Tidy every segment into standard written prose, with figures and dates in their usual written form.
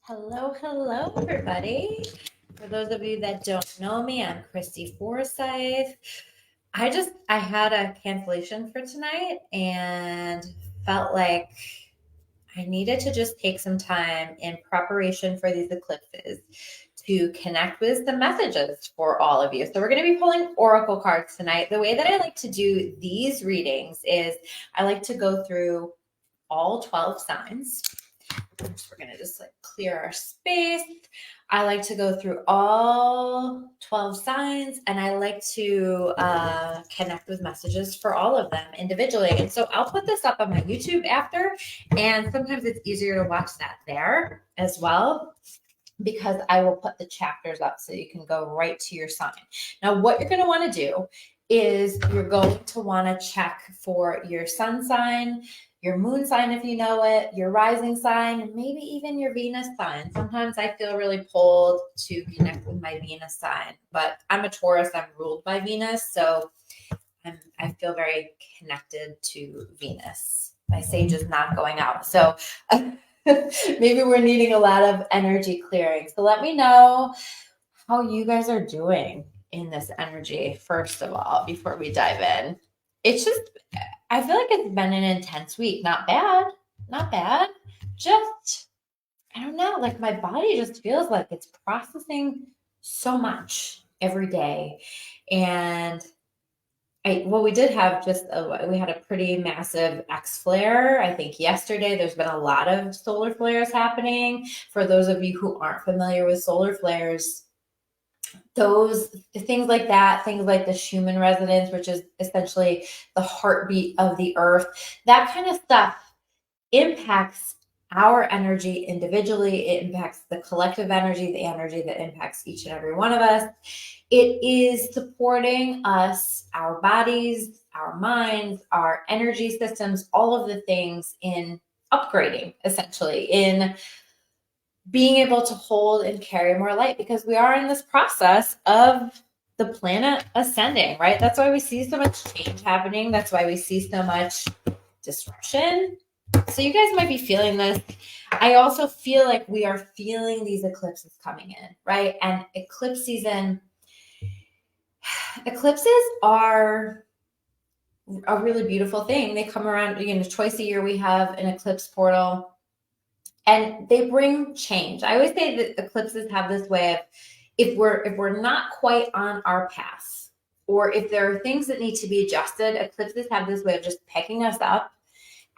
Hello, hello, everybody. For those of you that don't know me, I'm Christy Forsyth. I had a cancellation for tonight and felt like I needed to just take some time in preparation for these eclipses to connect with the messages for all of you. So we're going to be pulling oracle cards tonight. The way that I like to do these readings is I like to go through all 12 signs. We're going to just like clear our space. I like to go through all 12 signs and I like to connect with messages for all of them individually. And so I'll put this up on my YouTube after, and sometimes it's easier to watch that there as well, because I will put the chapters up so you can go right to your sign. Now, what you're going to want to do is you're going to want to check for your sun sign, your moon sign if you know it, your rising sign, and maybe even your Venus sign. Sometimes I feel really pulled to connect with my Venus sign, but I'm a Taurus, I'm ruled by Venus, so I feel very connected to Venus. My sage is not going out, so maybe we're needing a lot of energy clearing. So let me know how you guys are doing in this energy, first of all, before we dive in. It's just, I feel like it's been an intense week. Not bad. Just, I don't know, like my body just feels like it's processing so much every day. And we did have we had a pretty massive X flare. I think yesterday. There's been a lot of solar flares happening. For those of you who aren't familiar with solar flares, those things like that, things like the Schumann resonance, which is essentially the heartbeat of the earth, that kind of stuff impacts our energy individually. It impacts the collective energy, the energy that impacts each and every one of us. It is supporting us, our bodies, our minds, our energy systems, all of the things in upgrading, essentially, in being able to hold and carry more light, because we are in this process of the planet ascending, right? That's why we see so much change happening. That's why we see so much disruption. So you guys might be feeling this. I also feel like we are feeling these eclipses coming in, right? And eclipses are a really beautiful thing. They come around, twice a year we have an eclipse portal. And they bring change. I always say that eclipses have this way of, if we're not quite on our path, or if there are things that need to be adjusted, eclipses have this way of just picking us up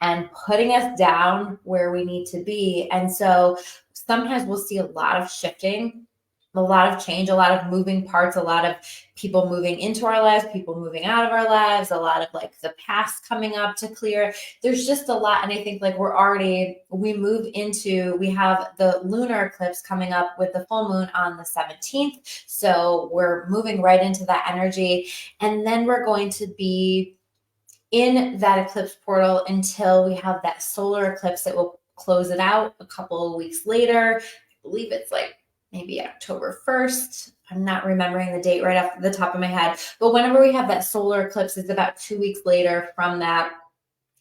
and putting us down where we need to be. And so sometimes we'll see a lot of shifting, a lot of change, a lot of moving parts, a lot of people moving into our lives, people moving out of our lives, a lot of like the past coming up to clear. There's just a lot. And I think like we have the lunar eclipse coming up with the full moon on the 17th. So we're moving right into that energy. And then we're going to be in that eclipse portal until we have that solar eclipse that will close it out a couple of weeks later. I believe it's like maybe October 1st. I'm not remembering the date right off the top of my head, but whenever we have that solar eclipse, it's about 2 weeks later from that.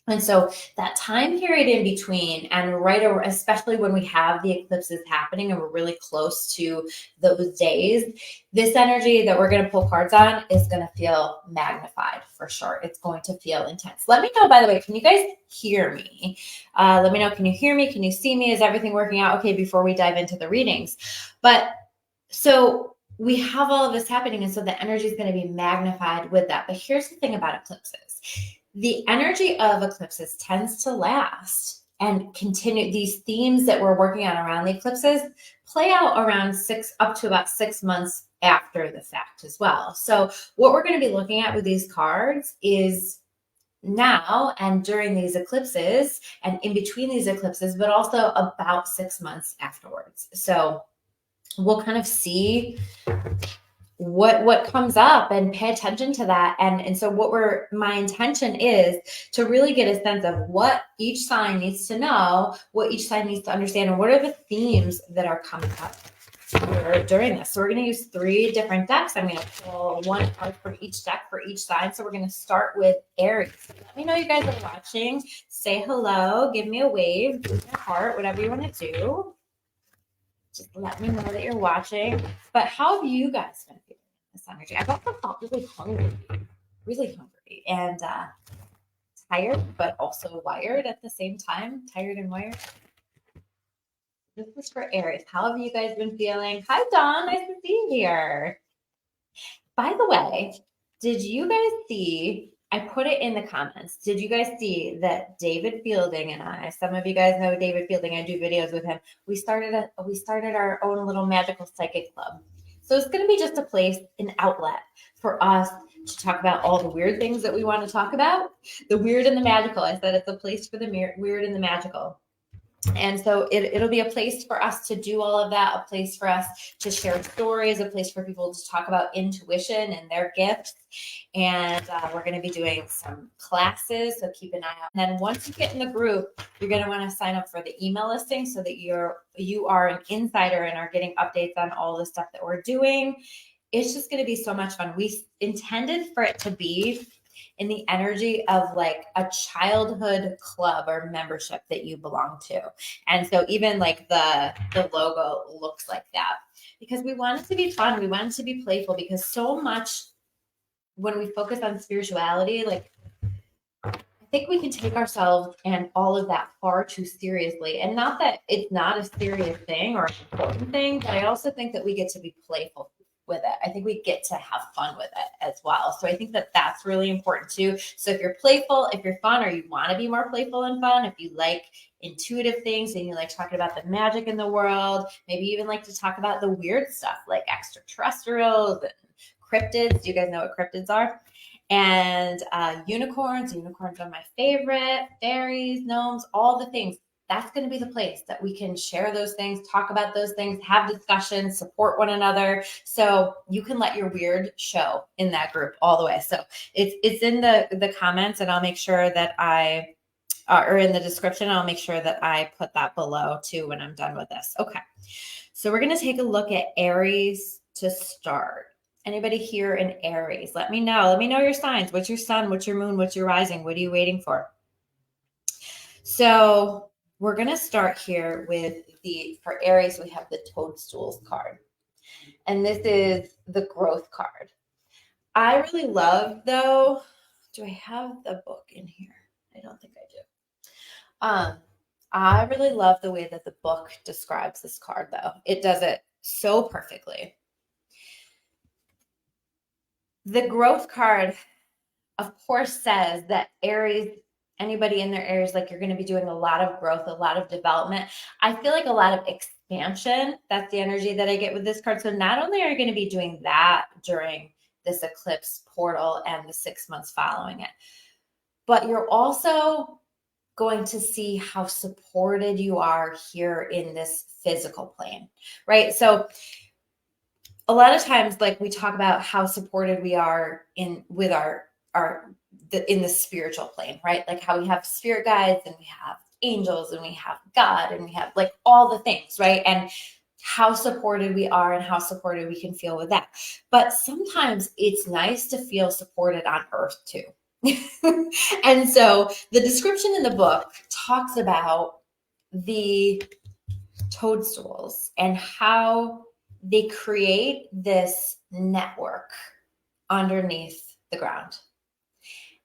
And so that time period in between, and especially when we have the eclipses happening and we're really close to those days, this energy that we're going to pull cards on is going to feel magnified for sure. It's going to feel intense. Let me know, by the way, can you guys hear me? Let me know, can you hear me? Can you see me? Is everything working out okay before we dive into the readings? But so we have all of this happening, and so the energy is going to be magnified with that. But here's the thing about eclipses. The energy of eclipses tends to last and continue. These themes that we're working on around the eclipses play out around up to about 6 months after the fact as well. So what we're going to be looking at with these cards is now and during these eclipses and in between these eclipses, but also about 6 months afterwards. So we'll kind of see what comes up and pay attention to that. And so my intention is to really get a sense of what each sign needs to know, what each sign needs to understand, and what are the themes that are coming up during this. So we're going to use 3 different decks. I'm going to pull 1 card for each deck for each sign. So we're going to start with Aries. Let me know you guys are watching. Say hello, give me a wave, give me a heart, whatever you want to do. Just let me know that you're watching. But how have you guys been feeling this energy? I've also felt really hungry and tired, but also wired at the same time. Tired and wired. This is for Aries. How have you guys been feeling? Hi, Dawn. Nice to see you here. By the way, did you guys see? I put it in the comments. Did you guys see that David Fielding and I, some of you guys know David Fielding, I do videos with him. We started our own little magical psychic club. So it's going to be just a place, an outlet for us to talk about all the weird things that we want to talk about. The weird and the magical. I said it's a place for the weird and the magical. And so it'll be a place for us to do all of that, a place for us to share stories, a place for people to talk about intuition and their gifts. And we're going to be doing some classes, so keep an eye out. And then once you get in the group, you're going to want to sign up for the email listing so that you are an insider and are getting updates on all the stuff that we're doing. It's just going to be so much fun. We intended for it to be in the energy of like a childhood club or membership that you belong to. And so even like the logo looks like that because we want it to be fun. We want it to be playful because so much when we focus on spirituality, like I think we can take ourselves and all of that far too seriously. And not that it's not a serious thing or an important thing, but I also think that we get to be playful with it. I think we get to have fun with it as well. So I think that that's really important too. So if you're playful, if you're fun, or you want to be more playful and fun, if you like intuitive things and you like talking about the magic in the world, maybe even like to talk about the weird stuff like extraterrestrials and cryptids. Do you guys know what cryptids are? And unicorns. Unicorns are my favorite. Fairies, gnomes, all the things. That's going to be the place that we can share those things, talk about those things, have discussions, support one another. So you can let your weird show in that group all the way. So it's in the comments, and I'll make sure that or in the description, I'll make sure that I put that below too when I'm done with this. Okay. So we're going to take a look at Aries to start. Anybody here in Aries? Let me know. Let me know your signs. What's your sun? What's your moon? What's your rising? What are you waiting for? So we're going to start here with for Aries, we have the toadstools card. And this is the growth card. I really love, though, do I have the book in here? I don't think I do. I really love the way that the book describes this card, though. It does it so perfectly. The growth card, of course, says that Aries, anybody in their Aries, like you're going to be doing a lot of growth, a lot of development. I feel like a lot of expansion. That's the energy that I get with this card. So not only are you going to be doing that during this eclipse portal and the 6 months following it, but you're also going to see how supported you are here in this physical plane, right? So a lot of times, like we talk about how supported we are in the spiritual plane, right? Like how we have spirit guides and we have angels and we have God and we have like all the things, right? And how supported we are and how supported we can feel with that. But sometimes it's nice to feel supported on earth too. And so the description in the book talks about the toadstools and how they create this network underneath the ground.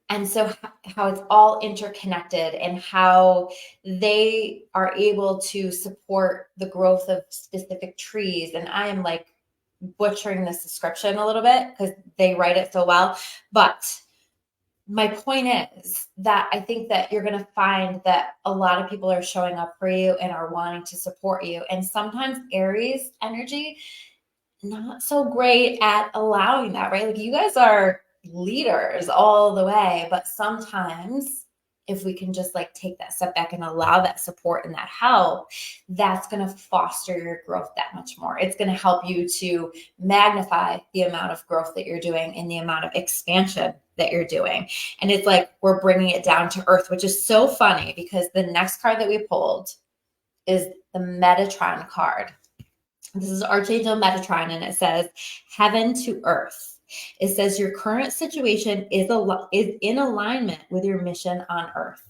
And so how it's all interconnected and how they are able to support the growth of specific trees. And I am like butchering this description a little bit because they write it so well. But my point is that I think that you're going to find that a lot of people are showing up for you and are wanting to support you. And sometimes Aries energy, not so great at allowing that, right? Like you guys are leaders all the way, but sometimes if we can just like take that step back and allow that support and that help, that's going to foster your growth that much more. It's going to help you to magnify the amount of growth that you're doing and the amount of expansion that you're doing. And it's like we're bringing it down to earth, which is so funny because the next card that we pulled is the Metatron card. This is Archangel Metatron, and it says heaven to earth. It says your current situation is in alignment with your mission on earth.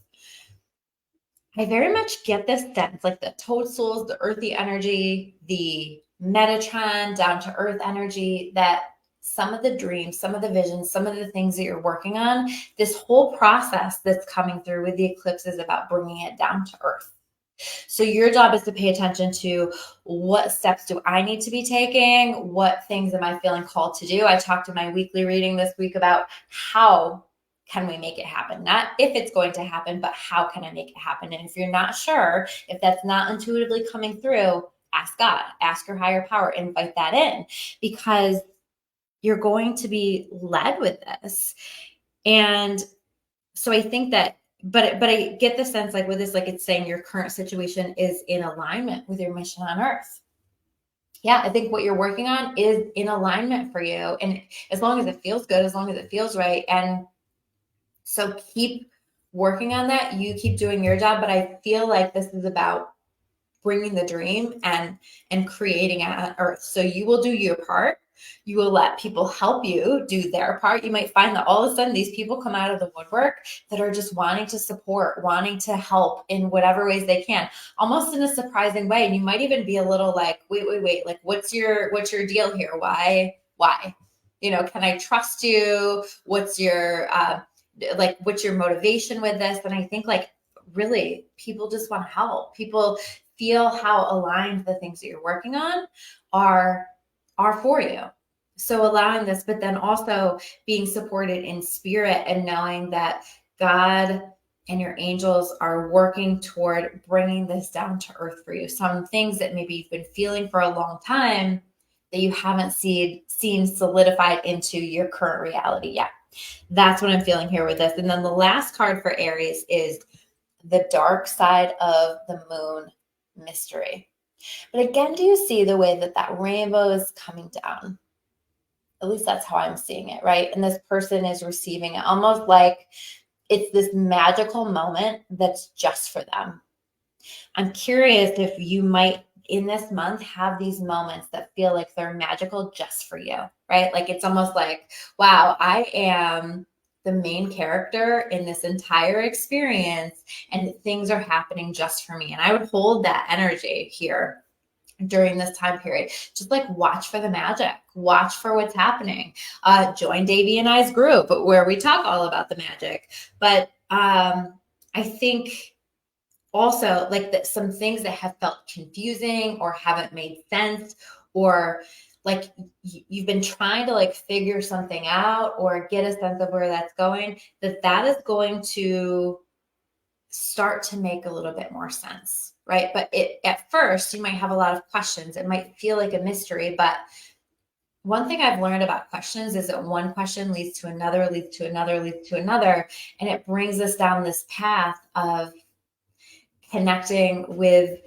I very much get this sense, like the toadstools, the earthy energy, the Metatron, down to earth energy, that some of the dreams, some of the visions, some of the things that you're working on, this whole process that's coming through with the eclipse is about bringing it down to earth. So your job is to pay attention to what steps do I need to be taking? What things am I feeling called to do? I talked in my weekly reading this week about how can we make it happen? Not if it's going to happen, but how can I make it happen? And if you're not sure, if that's not intuitively coming through, ask God, ask your higher power, invite that in, because you're going to be led with this. And so I think that, but I get the sense, like with this, like it's saying your current situation is in alignment with your mission on earth. Yeah, I think what you're working on is in alignment for you. And as long as it feels good, as long as it feels right. And so keep working on that. You keep doing your job. But I feel like this is about bringing the dream and creating it on earth. So you will do your part. You will let people help you do their part. You might find that all of a sudden these people come out of the woodwork that are just wanting to support, wanting to help in whatever ways they can, almost in a surprising way. And you might even be a little like, wait, like what's your deal here? Why? You know, can I trust you? What's your what's your motivation with this? And I think like really people just want to help. People feel how aligned the things that you're working on are for you. So allowing this, but then also being supported in spirit and knowing that God and your angels are working toward bringing this down to earth for you. Some things that maybe you've been feeling for a long time that you haven't seen solidified into your current reality yet. That's what I'm feeling here with this. And then the last card for Aries is the dark side of the moon mystery. But again, do you see the way that rainbow is coming down? At least that's how I'm seeing it, right? And this person is receiving it almost like it's this magical moment that's just for them. I'm curious if you might in this month have these moments that feel like they're magical just for you, right? Like it's almost like, wow, I am the main character in this entire experience and things are happening just for me. And I would hold that energy here during this time period. Just like watch for the magic, watch for what's happening. Join Davey and I's group where we talk all about the magic. But I think also like that some things that have felt confusing or haven't made sense, or like you've been trying to like figure something out or get a sense of where that's going, that is going to start to make a little bit more sense, right? But at first you might have a lot of questions. It might feel like a mystery, but one thing I've learned about questions is that one question leads to another, leads to another, leads to another. And it brings us down this path of connecting with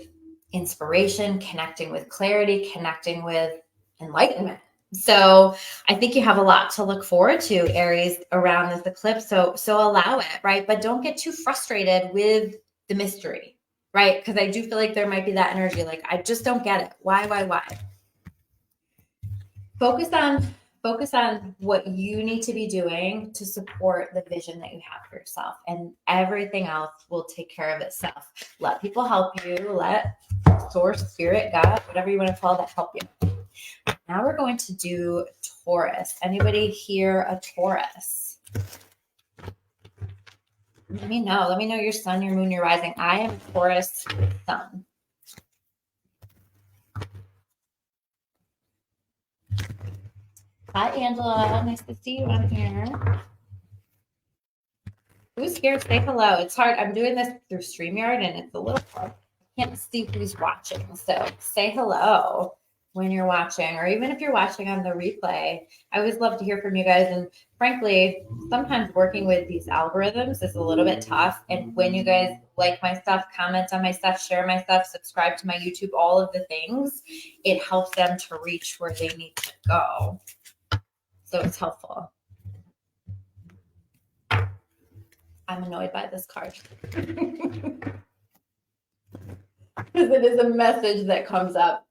inspiration, connecting with clarity, connecting with enlightenment. So I think you have a lot to look forward to, Aries, around this eclipse. So allow it, right? But don't get too frustrated with the mystery, right? Because I do feel like there might be that energy, like, I just don't get it. Why? Focus on what you need to be doing to support the vision that you have for yourself, and everything else will take care of itself. Let people help you. Let source, spirit, God, whatever you want to call that, help you. Now we're going to do Taurus. Anybody here a Taurus? Let me know. Let me know your sun, your moon, your rising. I am Taurus sun. Hi, Angela. Nice to see you on here. Who's here? Say hello. It's hard. I'm doing this through StreamYard, and it's a little hard. I can't see who's watching. So say hello when you're watching, or even if you're watching on the replay. I always love to hear from you guys. And frankly, sometimes working with these algorithms is a little bit tough. And when you guys like my stuff, comment on my stuff, share my stuff, subscribe to my YouTube, all of the things, it helps them to reach where they need to go. So it's helpful. I'm annoyed by this card. Because it is a message that comes up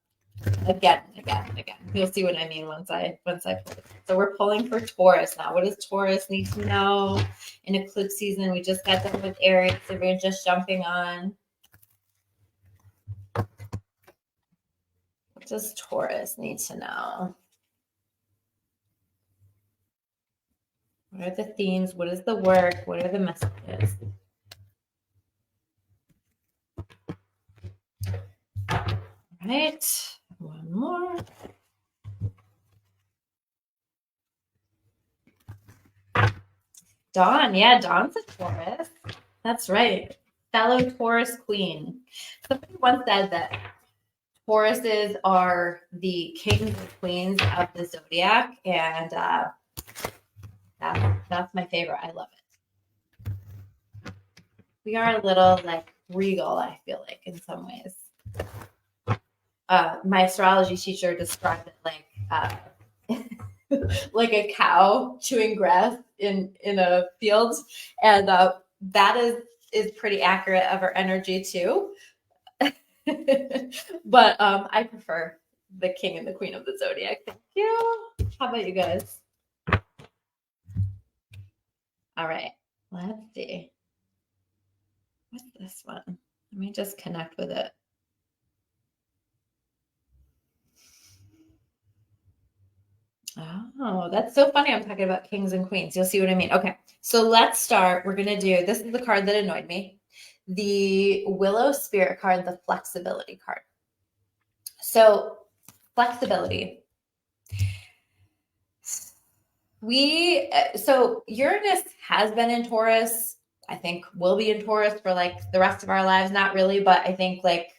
again and again and again. You'll see what I mean once I pull it. So we're pulling for Taurus now. What does Taurus need to know in eclipse season? We just got done with Aries, so we're just jumping on does Taurus need to know? What are the themes? What is the work? What are the messages? All right, one more. Dawn, yeah, Dawn's a Taurus. That's right. Fellow Taurus queen. Somebody once said that Tauruses are the kings and queens of the Zodiac, and that's my favorite. I love it. We are a little like regal, I feel like, in some ways. My astrology teacher described it like like a cow chewing grass in a field, and that is pretty accurate of our energy too. But I prefer the king and the queen of the Zodiac. Thank you. How about you guys? All right, let's see. What's this one? Let me just connect with it. Oh, that's so funny. I'm talking about kings and queens. You'll see what I mean. Okay, so let's start. We're going to do, this is the card that annoyed me. The Willow Spirit card, the flexibility card. So flexibility. So Uranus has been in Taurus. I think we'll be in Taurus for like the rest of our lives. Not really, but I think like,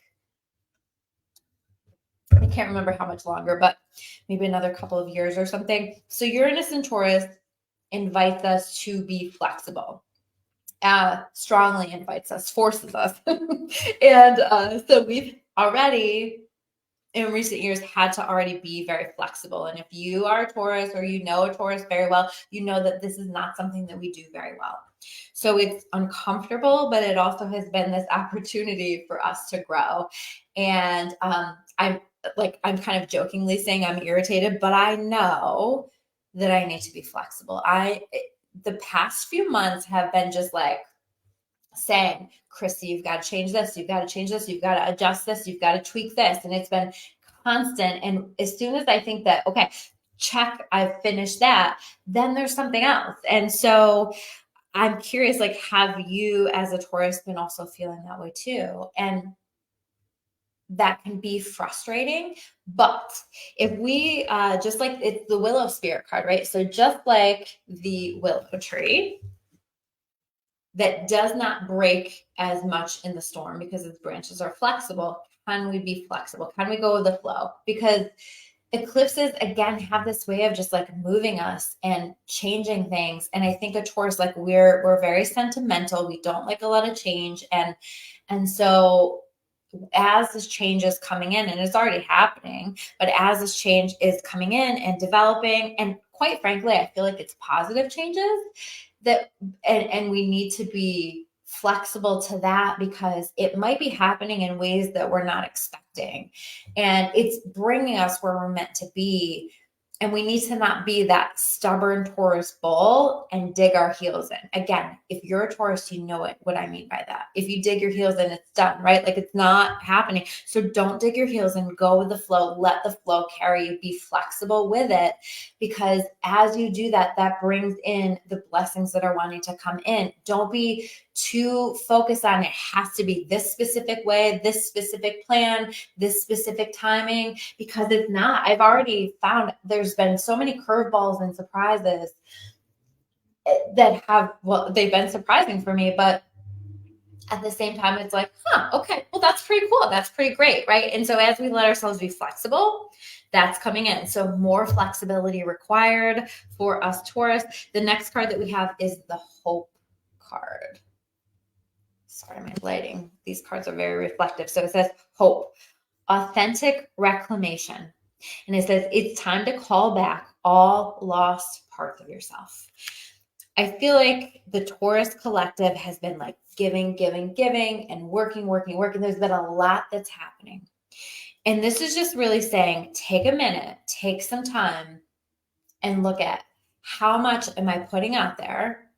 I can't remember how much longer, but maybe another couple of years or something. So Uranus in Taurus invites us to be flexible. Strongly invites us, forces us. And so we've already, in recent years, had to already be very flexible. And if you are a Taurus or you know a Taurus very well, you know that this is not something that we do very well. So it's uncomfortable, but it also has been this opportunity for us to grow. And I'm kind of jokingly saying I'm irritated, but I know that I need to be flexible. The past few months have been just like saying, Christy, you've got to change this, you've got to change this, you've got to adjust this, you've got to tweak this. And it's been constant. And as soon as I think that, okay, check, I've finished that, then there's something else. And so I'm curious, like, have you as a Taurus been also feeling that way too? And that can be frustrating. But if we just like, it's the Willow Spirit card, right? So just like the willow tree that does not break as much in the storm because its branches are flexible, can we be flexible? Can we go with the flow? Because eclipses, again, have this way of just like moving us and changing things. And I think a Taurus, like we're very sentimental. We don't like a lot of change. And so as this change is coming in, and it's already happening, but as this change is coming in and developing, and quite frankly, I feel like it's positive changes that, and we need to be flexible to that because it might be happening in ways that we're not expecting. And it's bringing us where we're meant to be. And we need to not be that stubborn Taurus bull and dig our heels in. Again, if you're a Taurus, you know what I mean by that. If you dig your heels in, it's done, right? Like it's not happening. So don't dig your heels in, go with the flow, let the flow carry you, be flexible with it. Because as you do that, that brings in the blessings that are wanting to come in. Don't be too focused on it has to be this specific way, this specific plan, this specific timing, because it's not. I've already found there's been so many curveballs and surprises that have, well, they've been surprising for me, but at the same time, it's like, okay, well, that's pretty cool. That's pretty great, right? And so as we let ourselves be flexible, that's coming in. So more flexibility required for us Taurus. The next card that we have is the Hope card. Sorry, my lighting. These cards are very reflective. So it says hope, authentic reclamation. And it says it's time to call back all lost parts of yourself. I feel like the Taurus collective has been like giving, and working. There's been a lot that's happening. And this is just really saying, take a minute, take some time and look at how much am I putting out there?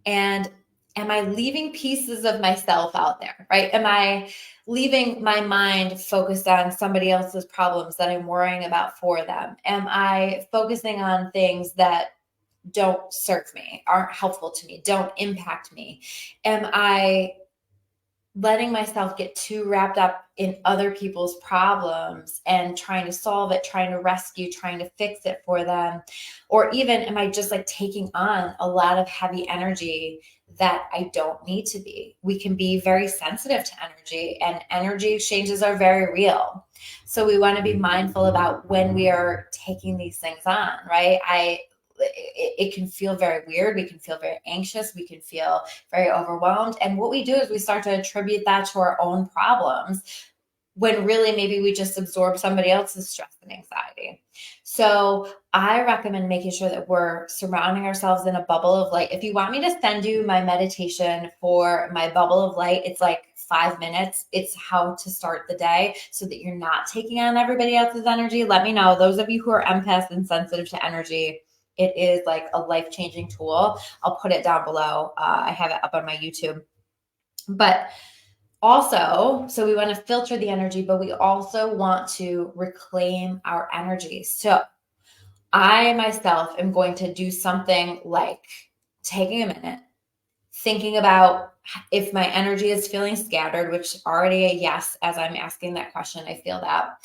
And am I leaving pieces of myself out there, right? Am I leaving my mind focused on somebody else's problems that I'm worrying about for them? Am I focusing on things that don't serve me, aren't helpful to me, don't impact me? Am I letting myself get too wrapped up in other people's problems and trying to solve it, trying to rescue, trying to fix it for them? Or even am I just like taking on a lot of heavy energy that I don't need to be? We can be very sensitive to energy, and energy exchanges are very real. So we want to be mindful about when we are taking these things on, right? It can feel very weird. We can feel very anxious. We can feel very overwhelmed. And what we do is we start to attribute that to our own problems, when really maybe we just absorb somebody else's stress and anxiety. So I recommend making sure that we're surrounding ourselves in a bubble of light. If you want me to send you my meditation for my bubble of light, it's like 5 minutes. It's how to start the day so that you're not taking on everybody else's energy. Let me know. Those of you who are empaths and sensitive to energy, it is like a life-changing tool. I'll put it down below. I have it up on my YouTube. But also, so we want to filter the energy, but we also want to reclaim our energy. So I myself am going to do something like taking a minute, thinking about if my energy is feeling scattered, which already a yes, as I'm asking that question, I feel that.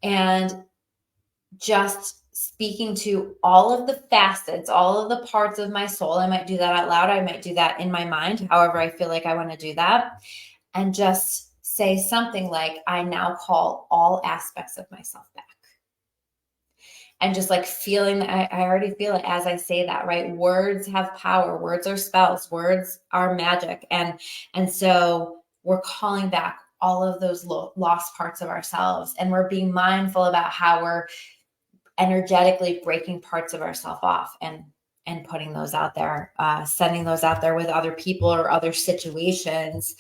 And just speaking to all of the facets, all of the parts of my soul. I might do that out loud. I might do that in my mind, however I feel like I want to do that. And just say something like, I now call all aspects of myself back. And just like feeling that, I already feel it as I say that, right? Words have power. Words are spells. Words are magic. And so we're calling back all of those lost parts of ourselves. And we're being mindful about how we're energetically breaking parts of ourselves off and putting those out there, sending those out there with other people or other situations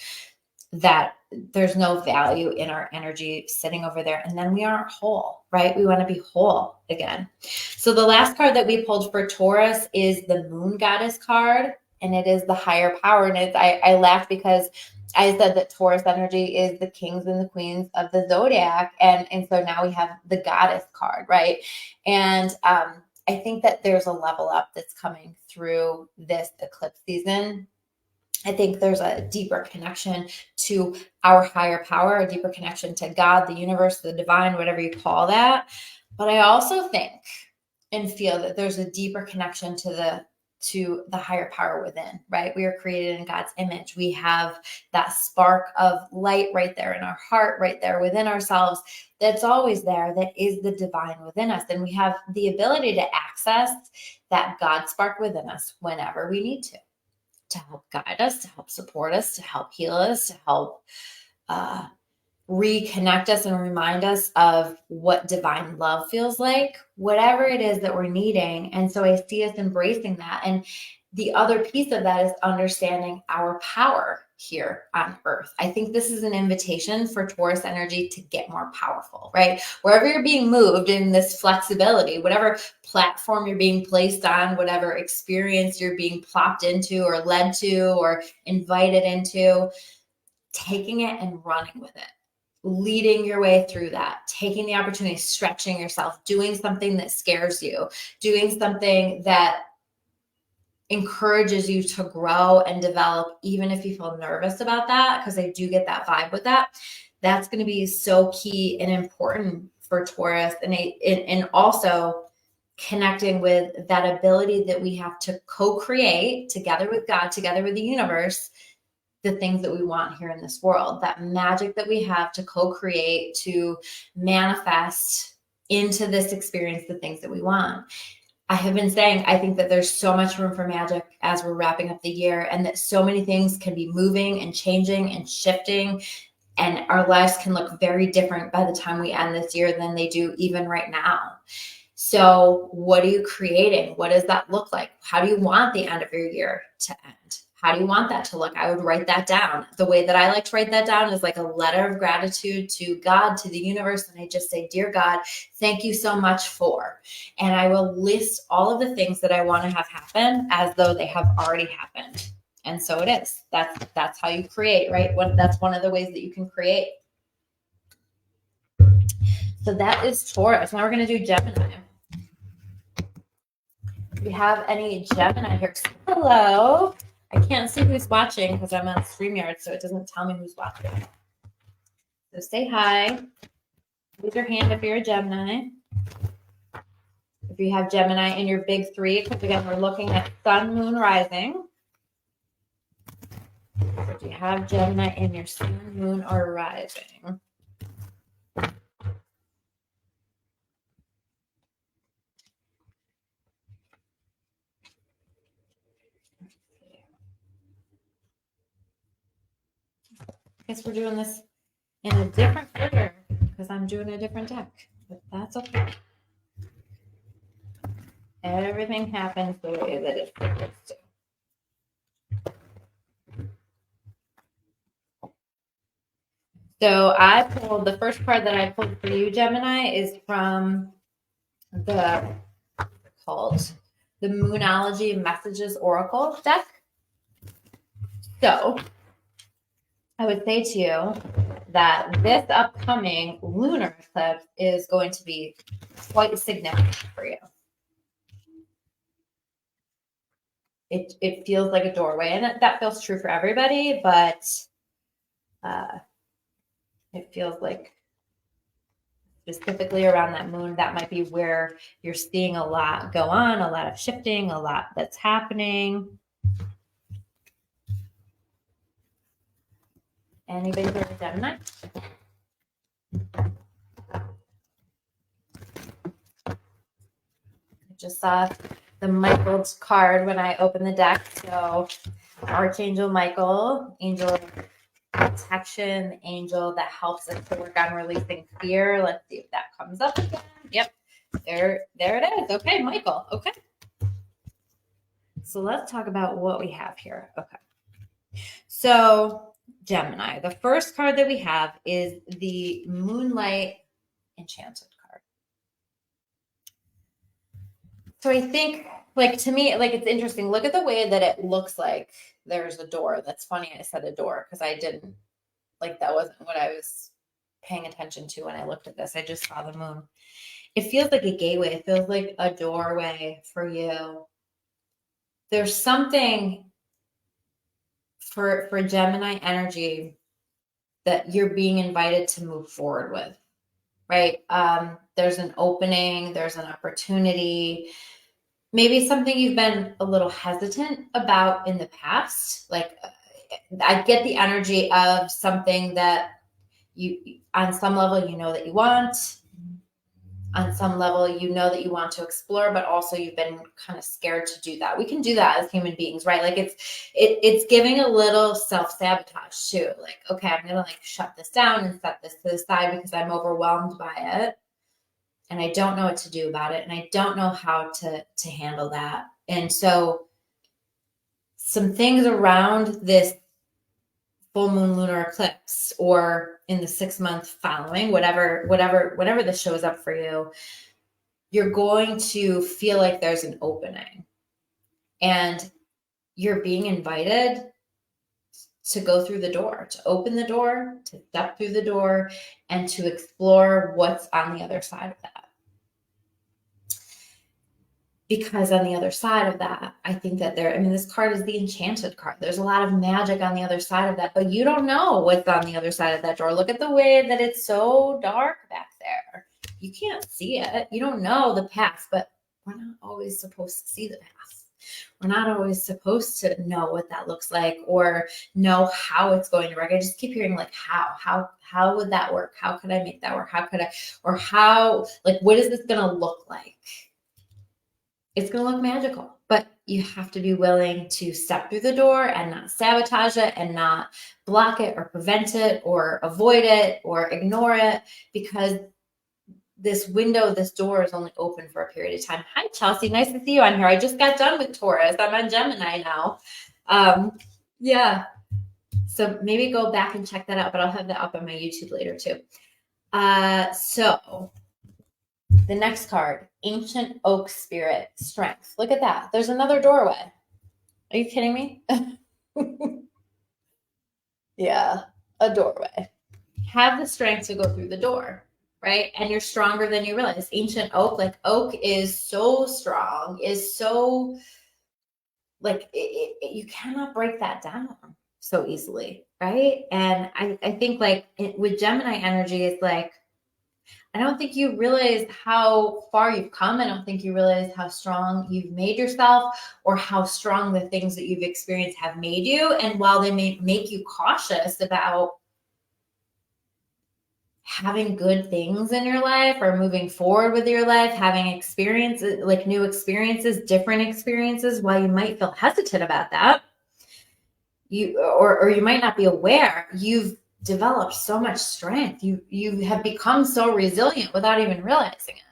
that there's no value in our energy sitting over there. And then we aren't whole, right? We want to be whole again. So the last card that we pulled for Taurus is the Moon Goddess card, and it is the higher power. And I laughed because I said that Taurus energy is the kings and the queens of the Zodiac. And so now we have the goddess card, right? And I think that there's a level up that's coming through this eclipse season. I think there's a deeper connection to our higher power, a deeper connection to God, the universe, the divine, whatever you call that. But I also think and feel that there's a deeper connection to the higher power within, right? We are created in God's image. We have that spark of light right there in our heart, right there within ourselves. That's always there. That is the divine within us. And we have the ability to access that God spark within us whenever we need to help guide us, to help support us, to help heal us, to help reconnect us and remind us of what divine love feels like, whatever it is that we're needing. And so I see us embracing that. And the other piece of that is understanding our power here on earth. I think this is an invitation for Taurus energy to get more powerful, right? Wherever you're being moved in this flexibility, whatever platform you're being placed on, whatever experience you're being plopped into or led to or invited into, taking it and running with it. Leading your way through that, taking the opportunity, stretching yourself, doing something that scares you, doing something that encourages you to grow and develop, even if you feel nervous about that, because I do get that vibe with that. That's going to be so key and important for Taurus, and also connecting with that ability that we have to co-create together with God, together with the universe, the things that we want here in this world, that magic that we have to co-create, to manifest into this experience, the things that we want. I have been saying, I think that there's so much room for magic as we're wrapping up the year, and that so many things can be moving and changing and shifting, and our lives can look very different by the time we end this year than they do even right now. So what are you creating? What does that look like? How do you want the end of your year to end? How do you want that to look? I would write that down. The way that I like to write that down is like a letter of gratitude to God, to the universe. And I just say, dear God, thank you so much for, and I will list all of the things that I want to have happen as though they have already happened. And so it is. That's how you create, right? That's one of the ways that you can create. So that is Taurus. Now we're going to do Gemini. Do we have any Gemini here? Hello. I can't see who's watching because I'm on StreamYard, so it doesn't tell me who's watching. So say hi. Raise your hand if you're a Gemini. If you have Gemini in your big three, because again, we're looking at sun, moon, rising. So do you have Gemini in your sun, moon, or rising? I guess we're doing this in a different order because I'm doing a different deck, but that's okay. Everything happens the way that it's supposed to. So I pulled, the first card that I pulled for you, Gemini, is from the Moonology Messages Oracle deck. So I would say to you that this upcoming lunar eclipse is going to be quite significant for you. It feels like a doorway, and that feels true for everybody, but it feels like specifically around that moon, that might be where you're seeing a lot go on, a lot of shifting, a lot that's happening. Anybody here with Gemini? I just saw the Michael's card when I opened the deck. So Archangel Michael, angel of protection, angel that helps us to work on releasing fear. Let's see if that comes up again. Yep, there it is. Okay, Michael. Okay. So let's talk about what we have here. Okay. So Gemini, the first card that we have is the Moonlight Enchanted card. So I think, like, to me, like, it's interesting. Look at the way that it looks like there's a door. That's funny I said a door because I didn't, like, that wasn't what I was paying attention to when I looked at this. I just saw the moon. It feels like a gateway. It feels like a doorway for you. There's something for Gemini energy that you're being invited to move forward with, right? There's an opening, there's an opportunity, maybe something you've been a little hesitant about in the past. Like, I get the energy of something that you, on some level, you know that you want. On some level, you know that you want to explore, but also you've been kind of scared to do that. We can do that as human beings, right? Like, it's giving a little self-sabotage too. Like, okay, I'm gonna like shut this down and set this to the side because I'm overwhelmed by it, and I don't know what to do about it, and I don't know how to handle that. And so, some things around this full moon lunar eclipse, or in the 6 month following, whenever this shows up for you, you're going to feel like there's an opening, and you're being invited to go through the door, to open the door, to step through the door, and to explore what's on the other side of that. Because on the other side of that, I think that this card is the Enchanted card. There's a lot of magic on the other side of that, but you don't know what's on the other side of that door. Look at the way that it's so dark back there. You can't see it. You don't know the past, but we're not always supposed to see the past. We're not always supposed to know what that looks like or know how it's going to work. I just keep hearing like, how would that work? How could I make that work? How could I, or how, like, what is this going to look like? It's going to look magical, but you have to be willing to step through the door and not sabotage it and not block it or prevent it or avoid it or ignore it, because this window, this door is only open for a period of time. Hi, Chelsea. Nice to see you on here. I just got done with Taurus. I'm on Gemini now. Yeah. So maybe go back and check that out, but I'll have that up on my YouTube later too. So the next card, Ancient Oak Spirit, Strength. Look at that. There's another doorway. Are you kidding me? Yeah, a doorway. Have the strength to go through the door, right? And you're stronger than you realize. Ancient oak, like oak is so strong, is so like you cannot break that down so easily, right? And I think like with Gemini energy, it's like I don't think you realize how far you've come. I don't think you realize how strong you've made yourself or how strong the things that you've experienced have made you. And while they may make you cautious about having good things in your life or moving forward with your life, having experiences, like new experiences, different experiences, while you might feel hesitant about that, or you might not be aware, you've developed so much strength. You have become so resilient without even realizing it.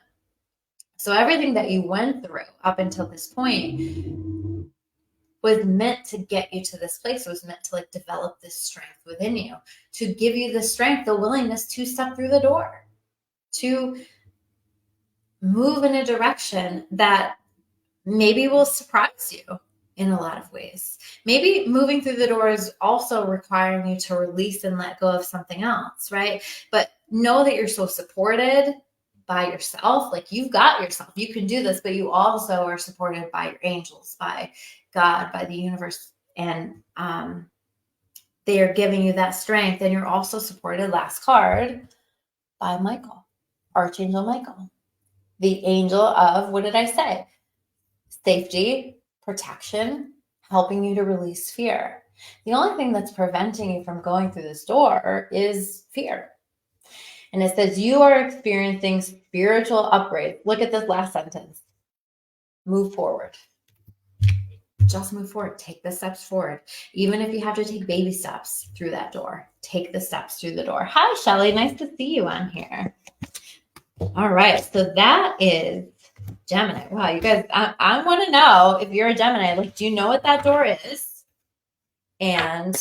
So everything that you went through up until this point was meant to get you to this place. It was meant to like develop this strength within you, to give you the strength, the willingness to step through the door, to move in a direction that maybe will surprise you in a lot of ways. Maybe moving through the door is also requiring you to release and let go of something else, right? But know that you're so supported by yourself. Like you've got yourself, you can do this, but you also are supported by your angels, by God, by the universe. And they are giving you that strength. And you're also supported, last card, by Michael, Archangel Michael, the angel of, what did I say? Safety, protection, helping you to release fear. The only thing that's preventing you from going through this door is fear. And it says you are experiencing spiritual upgrades. Look at this last sentence. Move forward. Just move forward. Take the steps forward. Even if you have to take baby steps through that door, take the steps through the door. Hi, Shelly. Nice to see you on here. All right. So that is Gemini. Wow, you guys, I want to know if you're a Gemini, like, do you know what that door is? And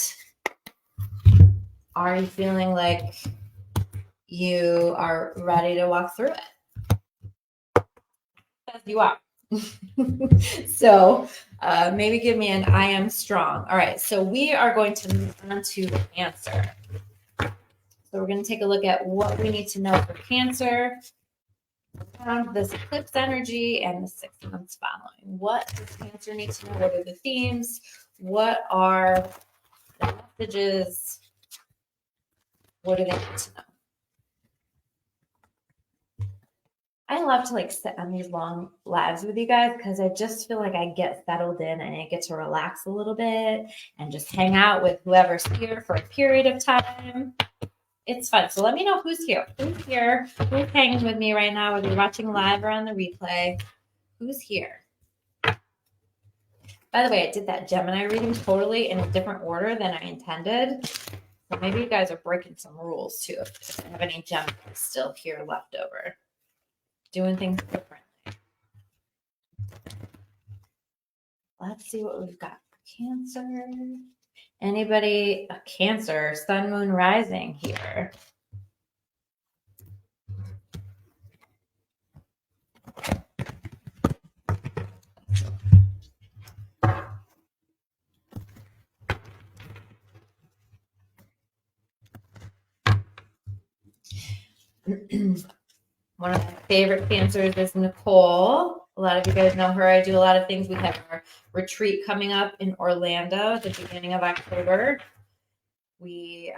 are you feeling like you are ready to walk through it? Yes, you are. So maybe give me an I am strong. All right. So we are going to move on to Cancer. So we're going to take a look at what we need to know for Cancer. This eclipse energy and the 6 months following. What does Cancer need to know? What are the themes? What are the messages? What do they need to know? I love to like sit on these long lives with you guys because I just feel like I get settled in and I get to relax a little bit and just hang out with whoever's here for a period of time. It's fun. So let me know who's here. Who's here? Who's hanging with me right now, whether you're watching live or on the replay? Who's here? By the way, I did that Gemini reading totally in a different order than I intended. So maybe you guys are breaking some rules too. If I have any Geminis still here left over, doing things differently. Let's see what we've got for Cancer. Anybody a Cancer, Sun, Moon, Rising here? One of my favorite Cancers is Nicole. A lot of you guys know her. I do a lot of things. We have our retreat coming up in Orlando at the beginning of October. We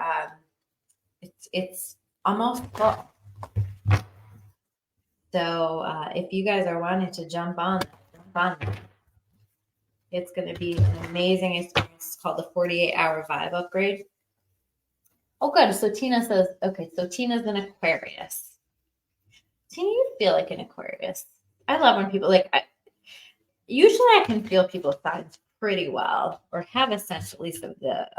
it's almost full. So if you guys are wanting to jump on, it's going to be an amazing experience. It's called the 48-hour vibe upgrade. Oh, good. So Tina says, okay, so Tina's an Aquarius. Tina, you feel like an Aquarius. I love when people usually I can feel people's signs pretty well, or have a sense at least of the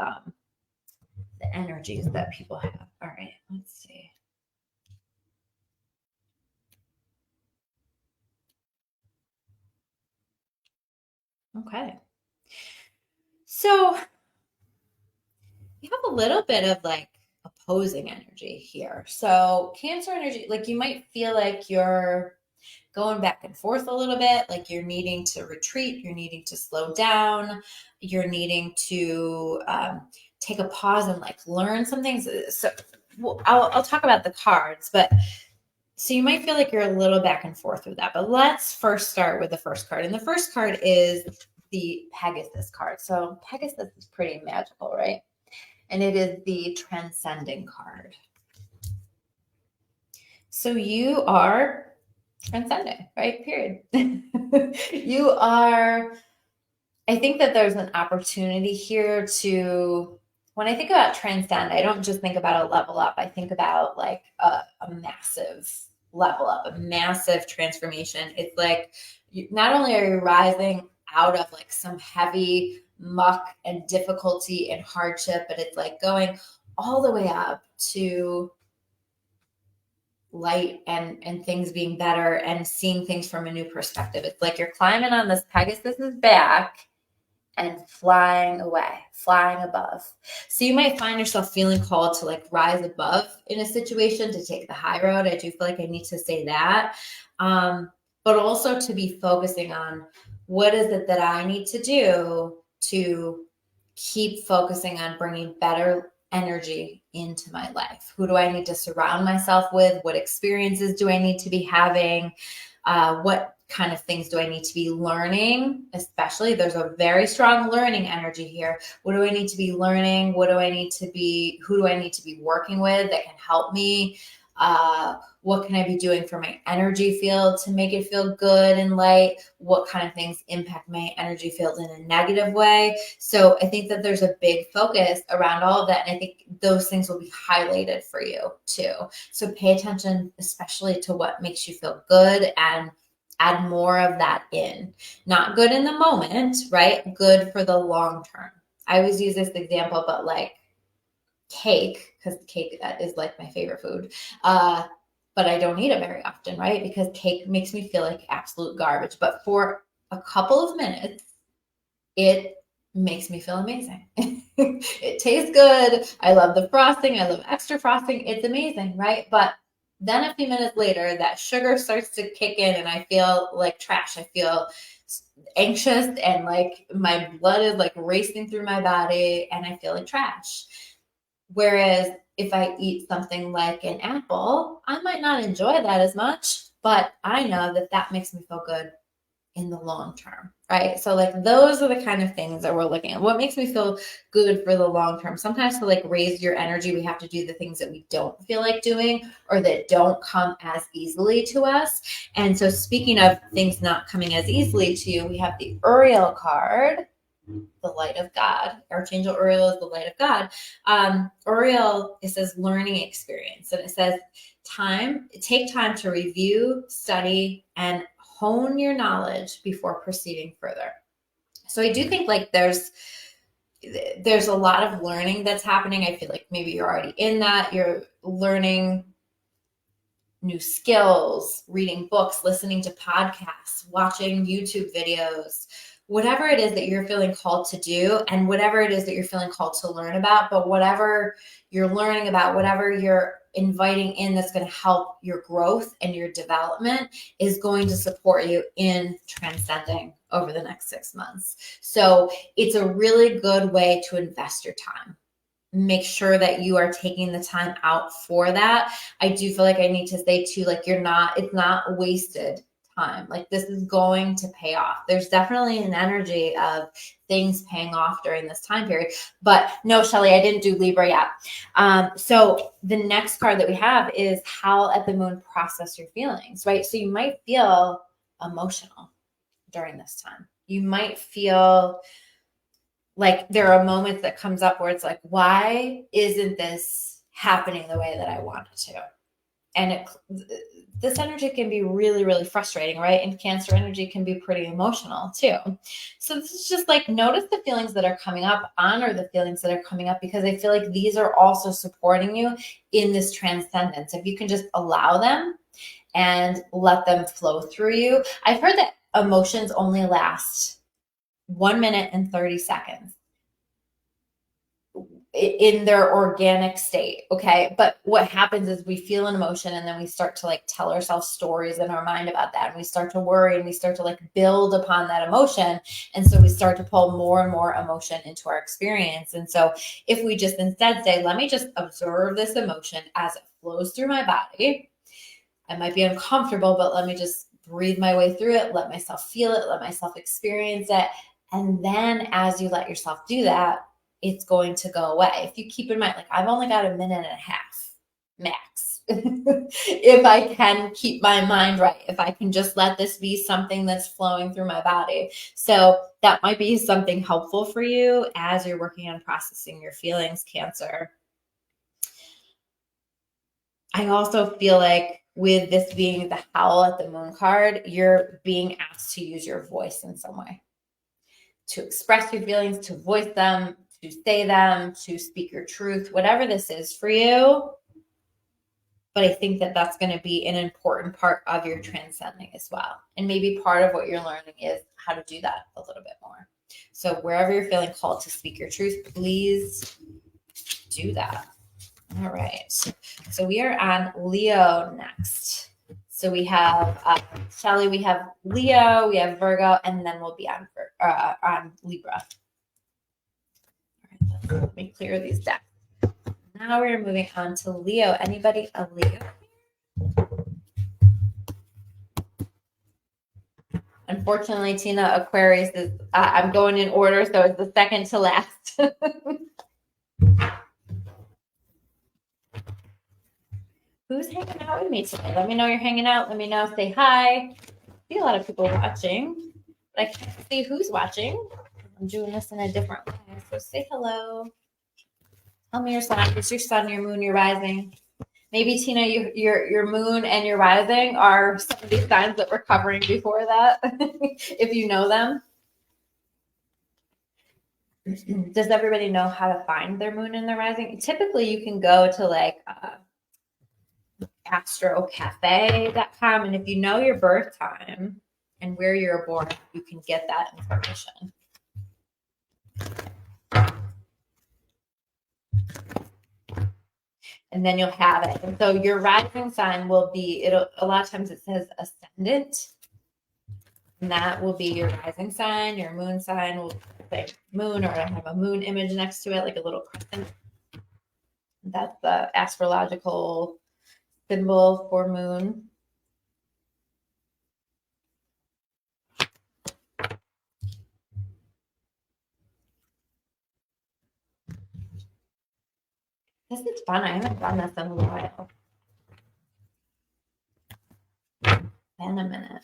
energies that people have. All right, let's see. Okay. So you have a little bit of like opposing energy here. So Cancer energy, like you might feel like you're going back and forth a little bit, like you're needing to retreat, you're needing to slow down, you're needing to take a pause and like learn some things. So I'll talk about the cards, but so you might feel like you're a little back and forth with that. But let's first start with the first card. And the first card is the Pegasus card. So Pegasus is pretty magical, right? And it is the transcending card. So you are transcending, right? Period. You are, I think that there's an opportunity here to, when I think about transcend, I don't just think about a level up. I think about like a massive level up, a massive transformation. It's like, not only are you rising out of like some heavy muck and difficulty and hardship, but it's like going all the way up to light and things being better and seeing things from a new perspective. It's like you're climbing on this Pegasus's back and flying away, flying above. So you might find yourself feeling called to like rise above in a situation, to take the high road. I do feel like I need to say that. But also to be focusing on what is it that I need to do to keep focusing on bringing better energy into my life. Who do I need to surround myself with? What experiences do I need to be having? What kind of things do I need to be learning? Especially, there's a very strong learning energy here. What do I need to be learning? Who do I need to be working with that can help me? What can I be doing for my energy field to make it feel good and light? What kind of things impact my energy field in a negative way? So I think that there's a big focus around all of that. And I think those things will be highlighted for you too. So pay attention, especially to what makes you feel good, and add more of that in. Not good in the moment, right? Good for the long term. I always use this example, but like cake, because cake is like my favorite food. But I don't eat it very often, right? Because cake makes me feel like absolute garbage. But for a couple of minutes, it makes me feel amazing. It tastes good. I love the frosting. I love extra frosting. It's amazing, right? But then a few minutes later, that sugar starts to kick in and I feel like trash. I feel anxious and like my blood is like racing through my body and I feel like trash. Whereas if I eat something like an apple, I might not enjoy that as much, but I know that that makes me feel good in the long term, right? So like those are the kind of things that we're looking at. What makes me feel good for the long term? Sometimes to like raise your energy, we have to do the things that we don't feel like doing or that don't come as easily to us. And so speaking of things not coming as easily to you, we have the Uriel card, the light of God. Archangel Uriel is the light of God. Uriel, it says learning experience. And it says take time to review, study, and hone your knowledge before proceeding further. So I do think like there's a lot of learning that's happening. I feel like maybe you're already in that. You're learning new skills, reading books, listening to podcasts, watching YouTube videos, whatever it is that you're feeling called to do, and whatever it is that you're feeling called to learn about, but whatever you're learning about, whatever you're inviting in that's going to help your growth and your development is going to support you in transcending over the next 6 months. So it's a really good way to invest your time. Make sure that you are taking the time out for that. I do feel like I need to say too, like it's not wasted time. Like this is going to pay off. There's definitely an energy of things paying off during this time period. But no, Shelly, I didn't do Libra yet. So the next card that we have is Howl at the Moon, process your feelings, right? So you might feel emotional during this time. You might feel like there are moments that comes up where it's like, why isn't this happening the way that I want it to? And this energy can be really, really frustrating, right? And Cancer energy can be pretty emotional too. So this is just like, notice the feelings that are coming up, honor the feelings that are coming up, because I feel like these are also supporting you in this transcendence. If you can just allow them and let them flow through you. I've heard that emotions only last 1 minute and 30 seconds. in their organic state. Okay. But what happens is we feel an emotion and then we start to like tell ourselves stories in our mind about that. And we start to worry and we start to like build upon that emotion. And so we start to pull more and more emotion into our experience. And so if we just instead say, let me just observe this emotion as it flows through my body. I might be uncomfortable, but let me just breathe my way through it. Let myself feel it. Let myself experience it. And then as you let yourself do that, it's going to go away. If you keep in mind, like I've only got a minute and a half max. If I can keep my mind right, if I can just let this be something that's flowing through my body. So that might be something helpful for you as you're working on processing your feelings, Cancer. I also feel like with this being the Howl at the Moon card, you're being asked to use your voice in some way, to express your feelings, to voice them, to say them, to speak your truth, whatever this is for you. But I think that that's going to be an important part of your transcending as well. And maybe part of what you're learning is how to do that a little bit more. So wherever you're feeling called to speak your truth, please do that. All right. So we are on Leo next. So we have, Shelly, we have Leo, we have Virgo, and then we'll be on Libra. All right, let me clear these decks. Now we're moving on to Leo. Anybody a Leo? Unfortunately, Tina, Aquarius is, I'm going in order, so it's the second to last. Who's hanging out with me today? Let me know you're hanging out. Let me know. Say hi. I see a lot of people watching, but I can't see who's watching. I'm doing this in a different way. So say hello. Tell me your sign. It's your sun, your moon, your rising. Maybe, Tina, your moon and your rising are some of these signs that we're covering before that, if you know them. Does everybody know how to find their moon and their rising? Typically, you can go to like astrocafe.com, and if you know your birth time and where you're born, you can get that information. And then you'll have it. And so your rising sign will be, a lot of times it says ascendant, and that will be your rising sign. Your moon sign will say moon, or have a moon image next to it, like a little crescent. That's the astrological symbol for moon. This is fun. I haven't done this in a while. In a minute.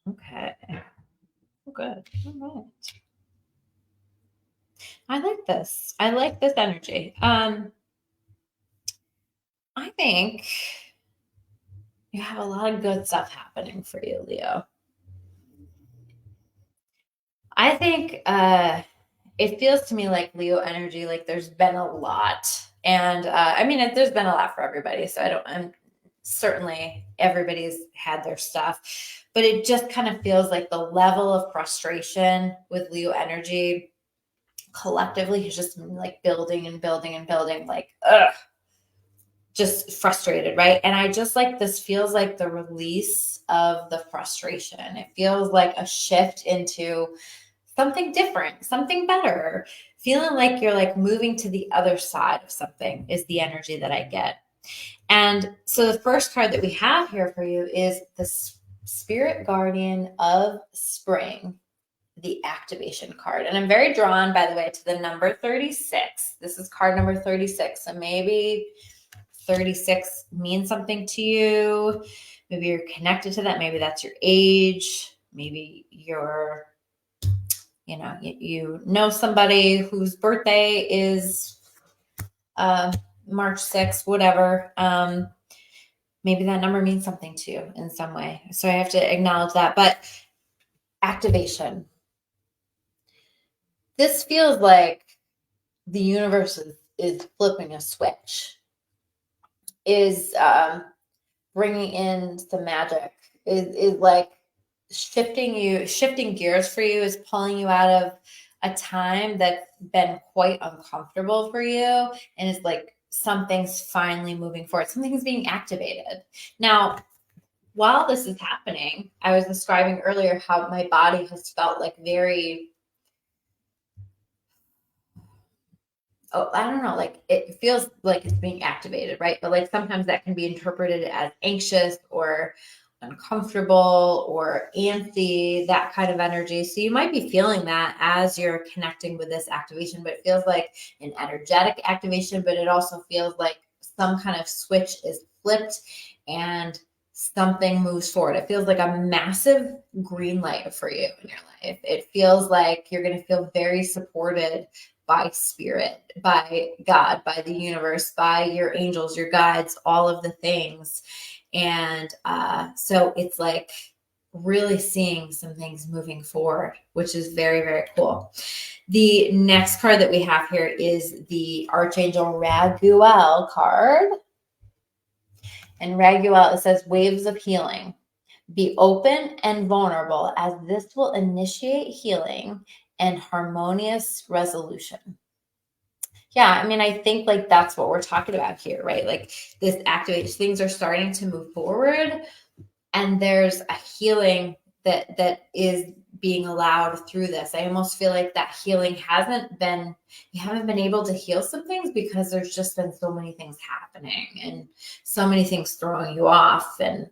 Okay. Good. All right. I like this. I like this energy. I think you have a lot of good stuff happening for you, Leo. I think it feels to me like Leo energy, like there's been a lot. And I mean, there's been a lot for everybody. So I'm certainly everybody's had their stuff, but it just kind of feels like the level of frustration with Leo energy collectively has just been like building and building and building, like, just frustrated, right? And I just like, this feels like the release of the frustration. It feels like a shift into something different, something better, feeling like you're like moving to the other side of something is the energy that I get. And so the first card that we have here for you is the Spirit Guardian of Spring, the activation card. And I'm very drawn, by the way, to the number 36. This is card number 36. So maybe 36 means something to you. Maybe you're connected to that. Maybe that's your age. Maybe you're, you know somebody whose birthday is March 6th, whatever. maybe that number means something to you in some way. So I have to acknowledge that. But activation. This feels like the universe is flipping a switch, is bringing in some magic, is like shifting gears for you, is pulling you out of a time that's been quite uncomfortable for you, and it's like something's finally moving forward. Something's being activated. Now, while this is happening, I was describing earlier how my body has felt like very, I don't know, like it feels like it's being activated, right? But like sometimes that can be interpreted as anxious or uncomfortable or antsy, that kind of energy. So you might be feeling that as you're connecting with this activation, but it feels like an energetic activation, but it also feels like some kind of switch is flipped and something moves forward. It feels like a massive green light for you in your life. It feels like you're going to feel very supported by spirit, by God, by the universe, by your angels, your guides, all of the things. And so it's like really seeing some things moving forward, which is very, very cool. The next card that we have here is the Archangel Raguel card. And Raguel, it says waves of healing. Be open and vulnerable, as this will initiate healing and harmonious resolution. Yeah, I mean, I think like that's what we're talking about here, right? Like this activates, things are starting to move forward, and there's a healing that is being allowed through this. I almost feel like that healing you haven't been able to heal some things because there's just been so many things happening and so many things throwing you off and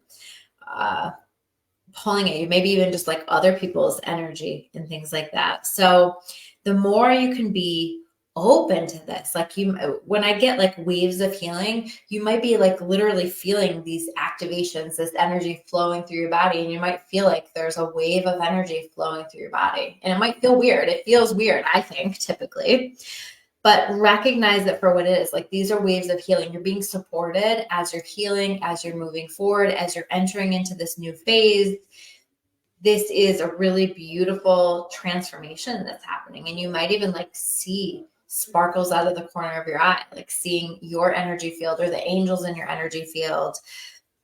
pulling at you, maybe even just like other people's energy and things like that. So the more you can be open to this, like when I get like waves of healing, you might be like literally feeling these activations, this energy flowing through your body, and you might feel like there's a wave of energy flowing through your body, and it might feel weird. It feels weird, I think, typically, but recognize it for what it is. Like these are waves of healing. You're being supported as you're healing, as you're moving forward, as you're entering into this new phase. This is a really beautiful transformation that's happening, and you might even like see sparkles out of the corner of your eye, like seeing your energy field or the angels in your energy field,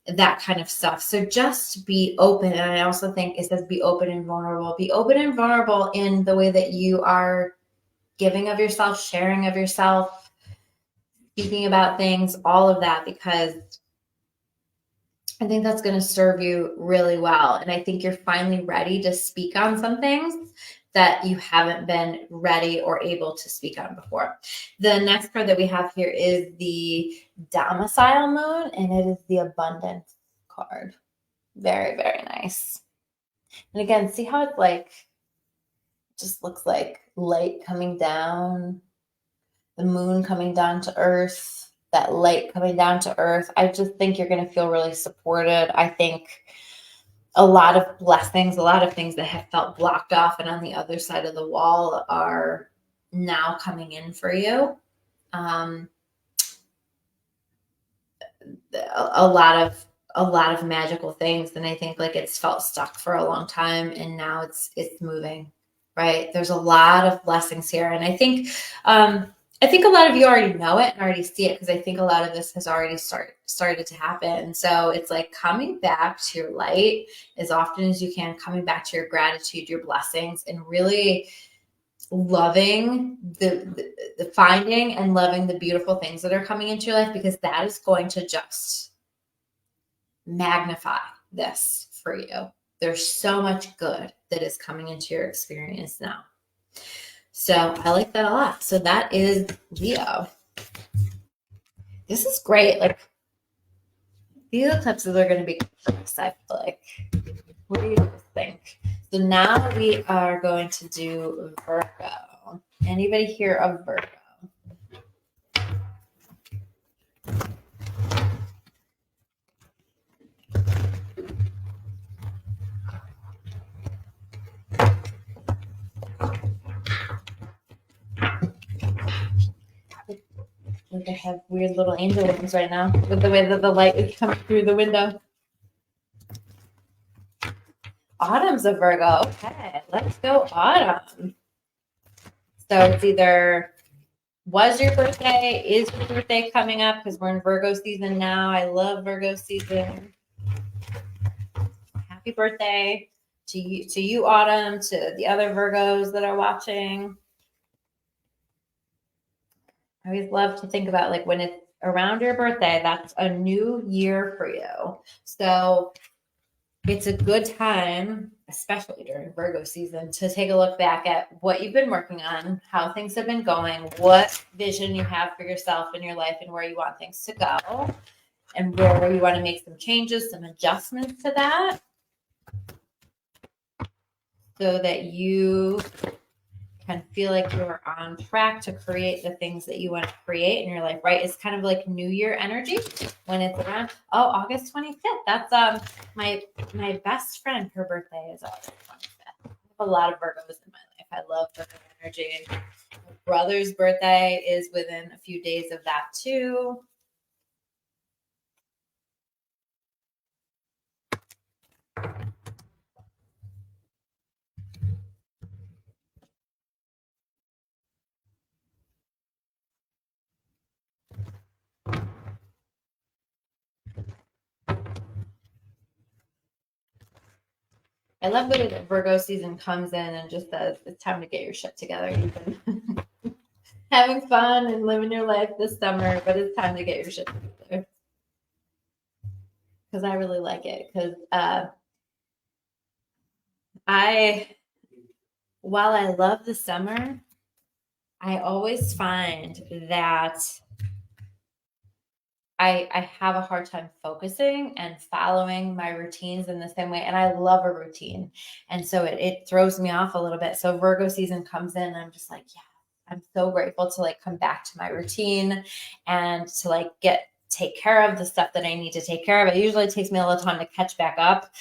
that kind of stuff. So just be open. And I also think it says be open and vulnerable. Be open and vulnerable in the way that you are giving of yourself, sharing of yourself, speaking about things, all of that, because I think that's going to serve you really well. And I think you're finally ready to speak on some things that you haven't been ready or able to speak on before. The next card that we have here is the Domicile Moon, and it is the Abundance card. Very, very nice. And again, see how it's like, just looks like light coming down, the moon coming down to earth, that light coming down to earth. I just think you're going to feel really supported. I think a lot of blessings, a lot of things that have felt blocked off and on the other side of the wall are now coming in for you. A lot of magical things. And I think like it's felt stuck for a long time, and now it's moving, right? There's a lot of blessings here. And I think a lot of you already know it and already see it, because I think a lot of this has already started to happen. So it's like coming back to your light as often as you can, coming back to your gratitude, your blessings, and really loving the finding and loving the beautiful things that are coming into your life, because that is going to just magnify this for you. There's so much good that is coming into your experience now. So I like that a lot. So that is Leo. This is great. Like these eclipses are going to be complex, I feel like. What do you think? So now we are going to do Virgo. Anybody here of Virgo? think I have weird little angel wings right now with the way that the light is coming through the window. Autumn's a Virgo. Okay, let's go autumn. So it's either was your birthday, is your birthday coming up, because we're in Virgo season now. I love Virgo season. Happy birthday to you, Autumn, to the other Virgos that are watching. I always love to think about like when it's around your birthday, that's a new year for you. So it's a good time, especially during Virgo season, to take a look back at what you've been working on, how things have been going, what vision you have for yourself in your life, and where you want things to go, and where you want to make some changes, some adjustments to that, so that you can feel like you're on track to create the things that you want to create in your life, right? It's kind of like New Year energy when it's around, August 25th. That's my best friend, her birthday is August 25th. I have a lot of Virgos in my life. I love Virgo energy. My brother's birthday is within a few days of that too. I love the way that Virgo season comes in and just says, it's time to get your shit together. You've been having fun and living your life this summer, but it's time to get your shit together. Because I really like it. Because while I love the summer, I always find that I have a hard time focusing and following my routines in the same way. And I love a routine. And so it throws me off a little bit. So Virgo season comes in and I'm just like, yeah, I'm so grateful to like come back to my routine and to like take care of the stuff that I need to take care of. It usually takes me a little time to catch back up,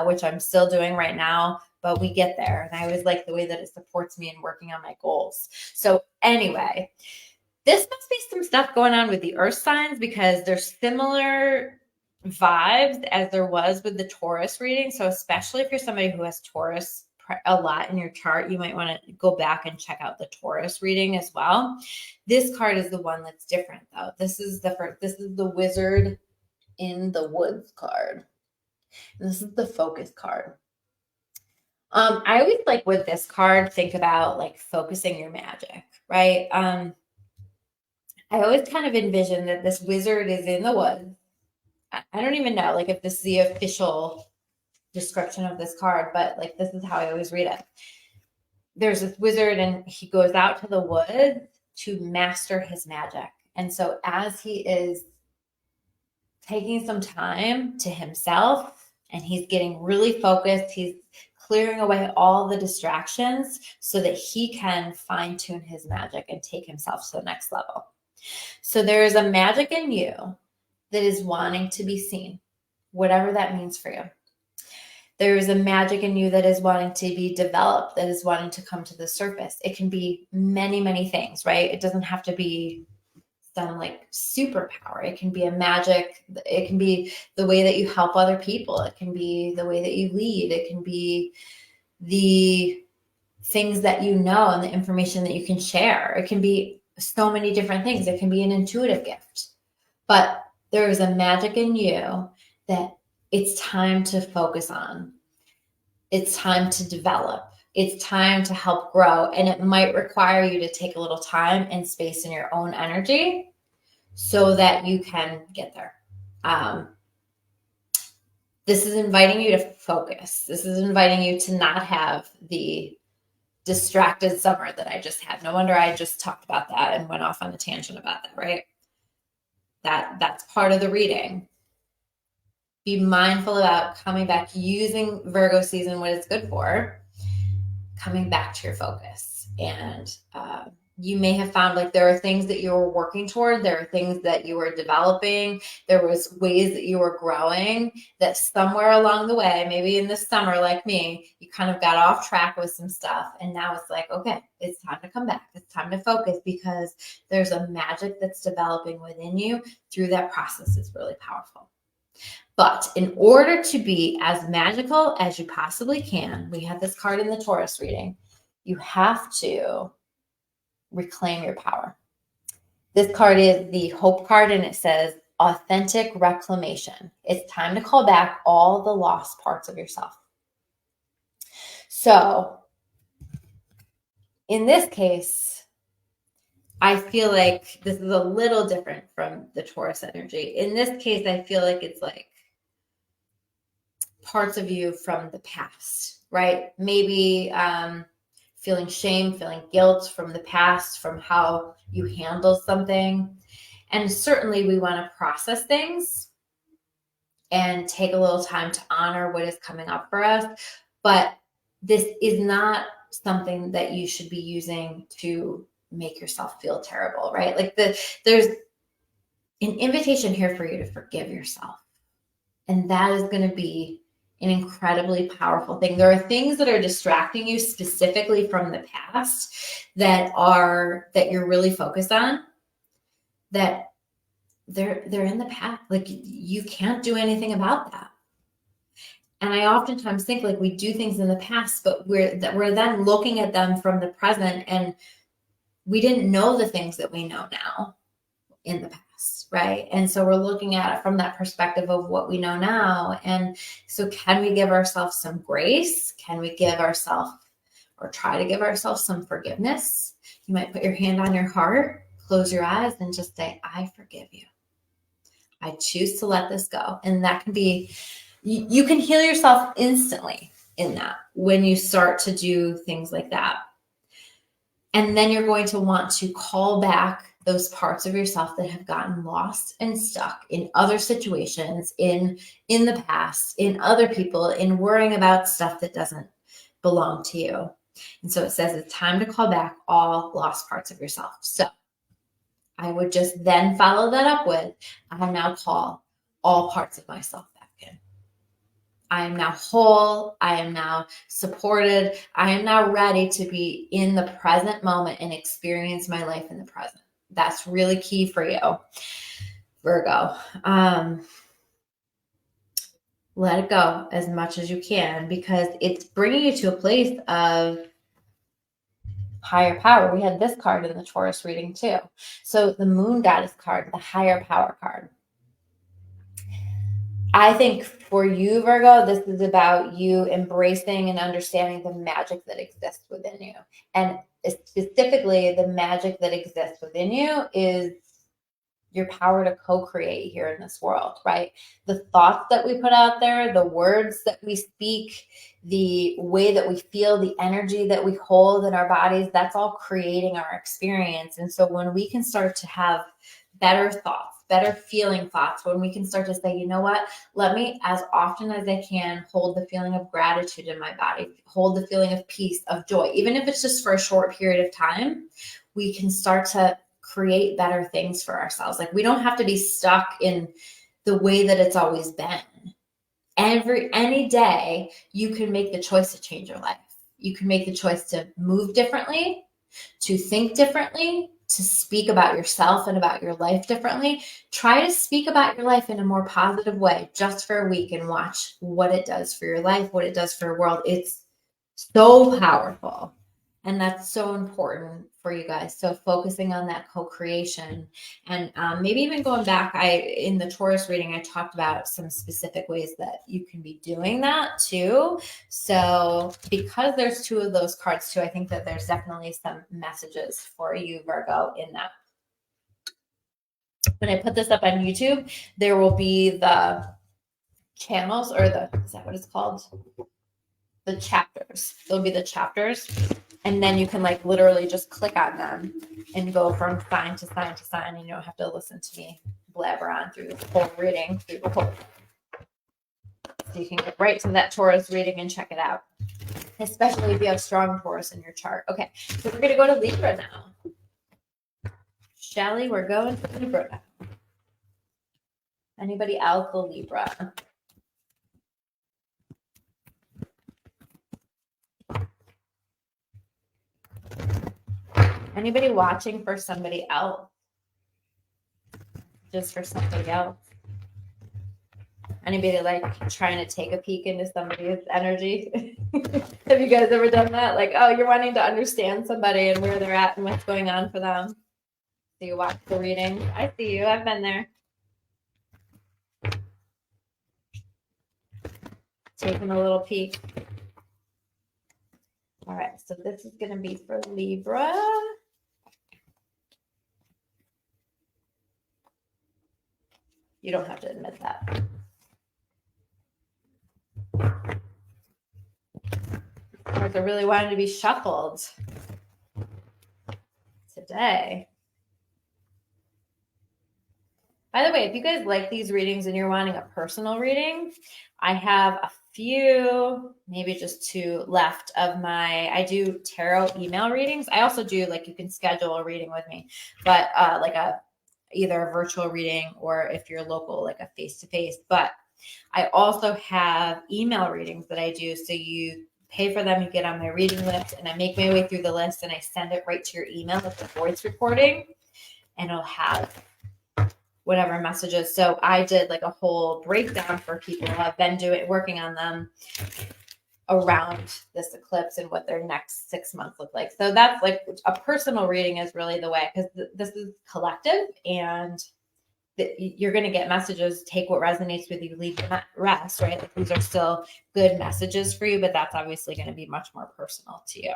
which I'm still doing right now, but we get there. And I always like the way that it supports me in working on my goals. So anyway, this must be some stuff going on with the earth signs because there's similar vibes as there was with the Taurus reading. So especially if you're somebody who has Taurus a lot in your chart, you might want to go back and check out the Taurus reading as well. This card is the one that's different though. This is the Wizard in the Woods card. And this is the Focus card. I always like with this card, think about like focusing your magic, right? I always kind of envision that this wizard is in the woods. I don't even know like if this is the official description of this card, but like this is how I always read it. There's this wizard and he goes out to the woods to master his magic. And so as he is taking some time to himself and he's getting really focused, he's clearing away all the distractions so that he can fine tune his magic and take himself to the next level. So there is a magic in you that is wanting to be seen, whatever that means for you. There is a magic in you that is wanting to be developed, that is wanting to come to the surface. It can be many, many things, right? It doesn't have to be some like superpower. It can be a magic. It can be the way that you help other people. It can be the way that you lead. It can be the things that you know and the information that you can share. It can be so many different things. It can be an intuitive gift, but there is a magic in you that it's time to focus on. It's time to develop. It's time to help grow. And it might require you to take a little time and space in your own energy so that you can get there. This is inviting you to focus. This is inviting you to not have the distracted summer that I just had. No wonder I just talked about that and went off on a tangent about that, right? That's part of the reading. Be mindful about coming back, using Virgo season, what it's good for, coming back to your focus and you may have found like there are things that you were working toward, there are things that you were developing, there was ways that you were growing, that somewhere along the way, maybe in the summer like me, you kind of got off track with some stuff, and now it's like, okay, it's time to come back, it's time to focus, because there's a magic that's developing within you through that process. Is really powerful. But in order to be as magical as you possibly can, we have this card in the Taurus reading, you have to reclaim your power. This card is the Hope card, and it says authentic reclamation. It's time to call back all the lost parts of yourself. So in this case, I feel like this is a little different from the Taurus energy. In this case, I feel like it's like parts of you from the past, right? Maybe feeling shame, feeling guilt from the past, from how you handled something. And certainly we want to process things and take a little time to honor what is coming up for us. But this is not something that you should be using to make yourself feel terrible, right? Like there's an invitation here for you to forgive yourself. And that is going to be an incredibly powerful thing. There are things that are distracting you specifically from the past that you're really focused on, that they're in the past. Like you can't do anything about that. And I oftentimes think like we do things in the past, but we're then looking at them from the present, and we didn't know the things that we know now in the past, right? And so we're looking at it from that perspective of what we know now. And so can we give ourselves some grace? Can we give ourselves, or try to give ourselves, some forgiveness? You might put your hand on your heart, close your eyes, and just say, I forgive you. I choose to let this go. And that can be, you can heal yourself instantly in that when you start to do things like that. And then you're going to want to call back those parts of yourself that have gotten lost and stuck in other situations, in the past, in other people, in worrying about stuff that doesn't belong to you. And so it says it's time to call back all lost parts of yourself. So I would just then follow that up with, I now call all parts of myself back in. I am now whole. I am now supported. I am now ready to be in the present moment and experience my life in the present. That's really key for you, Virgo. Let it go as much as you can, because it's bringing you to a place of higher power. We had this card in the Taurus reading too. So the Moon Goddess card, the higher power card. I think for you, Virgo, this is about you embracing and understanding the magic that exists within you. And specifically, the magic that exists within you is your power to co-create here in this world, right? The thoughts that we put out there, the words that we speak, the way that we feel, the energy that we hold in our bodies, that's all creating our experience. And so when we can start to have better thoughts, better feeling thoughts, when we can start to say, you know what, let me, as often as I can, hold the feeling of gratitude in my body, hold the feeling of peace, of joy, even if it's just for a short period of time, we can start to create better things for ourselves. Like we don't have to be stuck in the way that it's always been. Any day you can make the choice to change your life. You can make the choice to move differently, to think differently, to speak about yourself and about your life differently. Try to speak about your life in a more positive way just for a week and watch what it does for your life, what it does for your world. It's so powerful. And that's so important for you guys. So focusing on that co-creation, and maybe even going back, in the Taurus reading, I talked about some specific ways that you can be doing that too. So because there's two of those cards too, I think that there's definitely some messages for you, Virgo, in that. When I put this up on YouTube, there will be the channels, or is that what it's called? The chapters. There'll be the chapters. And then you can like literally just click on them and go from sign to sign to sign. And you don't have to listen to me blabber on through the whole reading, through the whole. So you can get right to that Taurus reading and check it out, especially if you have strong Taurus in your chart. Okay, so we're going to go to Libra now. Shelly, we're going to Libra now. Anybody else a Libra? Anybody watching for somebody else? Just for somebody else? Anybody like trying to take a peek into somebody's energy? Have you guys ever done that? Like, oh, you're wanting to understand somebody and where they're at and what's going on for them. So you watch the reading. I see you. I've been there. Taking a little peek. All right, so this is going to be for Libra. You don't have to admit that. Cards are really wanting to be shuffled today. By the way, if you guys like these readings and you're wanting a personal reading, I have a few, maybe just 2 left of I do tarot email readings. I also do, like, you can schedule a reading with me, but like either a virtual reading or if you're local, like a face-to-face. But I also have email readings that I do. So you pay for them, you get on my reading list, and I make my way through the list and I send it right to your email with the voice recording, and it'll have whatever messages. So I did like a whole breakdown for people who have been working on them around this eclipse and what their next 6 months look like. So that's like a personal reading is really the way, because this is collective and you're going to get messages. Take what resonates with you, leave the rest, right? Like, these are still good messages for you, but that's obviously going to be much more personal to you.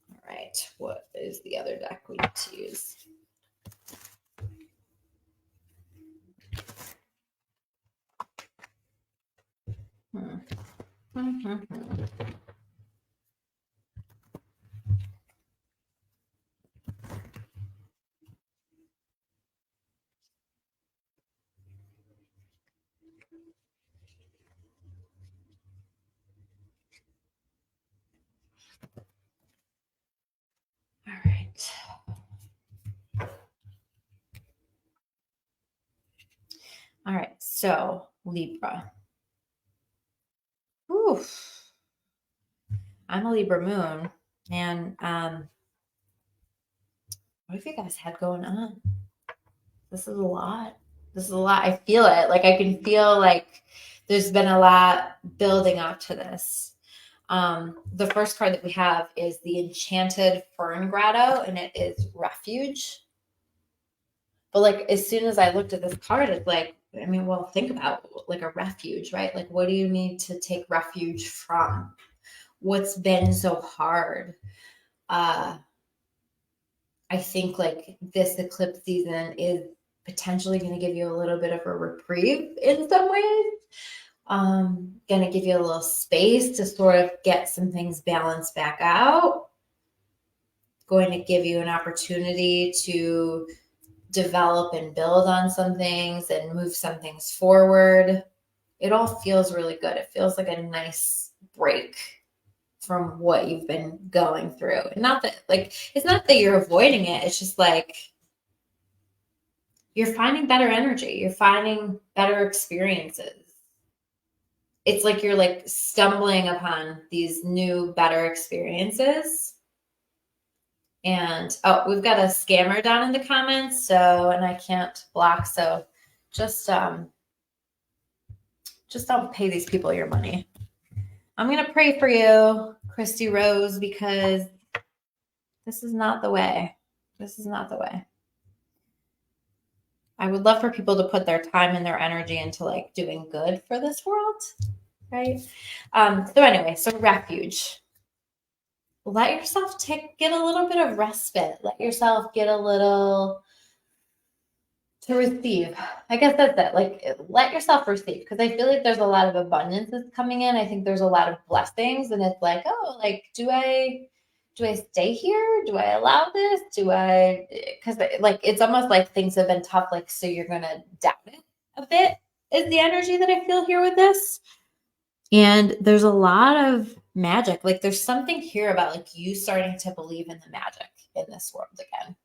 All right. What is the other deck we need to use? All right. All right. So Libra. Oof. I'm a Libra moon. And what have you guys had going on? This is a lot. This is a lot. I feel it. Like, I can feel like there's been a lot building up to this. The first card that we have is the Enchanted Fern Grotto, and it is Refuge. But like, as soon as I looked at this card, it's like, I mean, well, think about like a refuge, right? Like, what do you need to take refuge from? What's been so hard? I think like this eclipse season is potentially going to give you a little bit of a reprieve in some ways. Going to give you a little space to sort of get some things balanced back out. Going to give you an opportunity to develop and build on some things and move some things forward. It all feels really good. It feels like a nice break from what you've been going through. And not that, like, it's not that you're avoiding it. It's just like you're finding better energy. You're finding better experiences. It's like you're like stumbling upon these new, better experiences. And oh, we've got a scammer down in the comments. So, and I can't block. So just don't pay these people your money. I'm going to pray for you, Christy Rose, because this is not the way. This is not the way. I would love for people to put their time and their energy into like doing good for this world, right? So anyway, so refuge. Let yourself get a little bit of respite. Let yourself get a little to receive. I guess that's it. Like, let yourself receive, because I feel like there's a lot of abundance that's coming in. I think there's a lot of blessings, and it's like, oh, like, do I stay here? Do I allow this? Because like, it's almost like things have been tough. Like, so you're going to doubt it a bit is the energy that I feel here with this. And there's a lot of magic. Like, there's something here about like you starting to believe in the magic in this world again.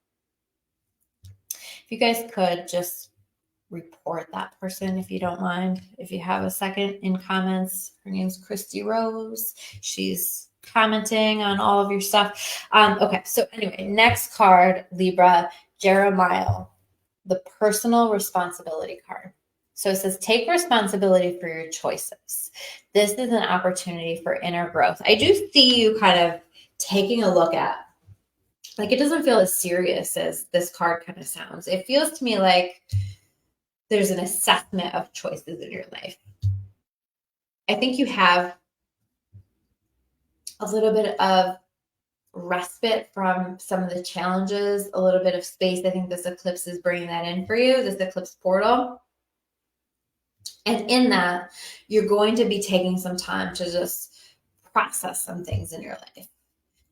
If you guys could just report that person, if you don't mind, if you have a second, in comments. Her name's Christy Rose. She's commenting on all of your stuff. Okay, so anyway, next card, Libra, Jeremiah, the personal responsibility card. So it says, take responsibility for your choices. This is an opportunity for inner growth. I do see you kind of taking a look at, like, it doesn't feel as serious as this card kind of sounds. It feels to me like there's an assessment of choices in your life. I think you have a little bit of respite from some of the challenges, a little bit of space. I think this eclipse is bringing that in for you, this eclipse portal. And in that, you're going to be taking some time to just process some things in your life,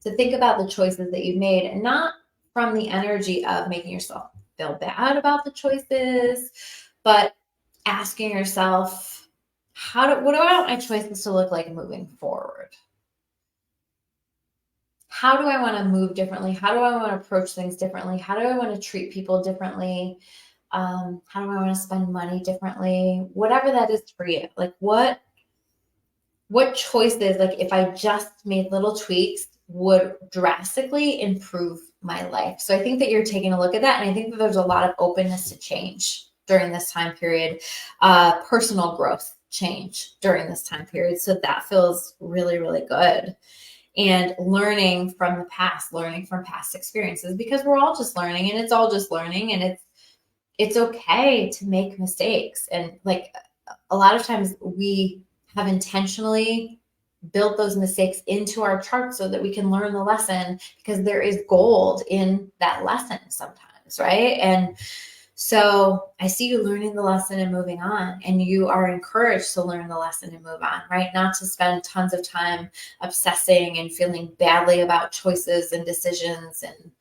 to think about the choices that you've made, and not from the energy of making yourself feel bad about the choices, but asking yourself, what do I want my choices to look like moving forward? How do I want to move differently? How do I want to approach things differently? How do I want to treat people differently? How do I want to spend money differently? Whatever that is for you. Like, what choices, like, if I just made little tweaks, would drastically improve my life? So I think that you're taking a look at that. And I think that there's a lot of openness to change during this time period, personal growth change during this time period. So that feels really, really good. And learning from the past, learning from past experiences, because we're all just learning, and it's all just learning, and it's okay to make mistakes. And like, a lot of times we have intentionally built those mistakes into our chart so that we can learn the lesson, because there is gold in that lesson sometimes, right? And so I see you learning the lesson and moving on, and you are encouraged to learn the lesson and move on, right? Not to spend tons of time obsessing and feeling badly about choices and decisions. And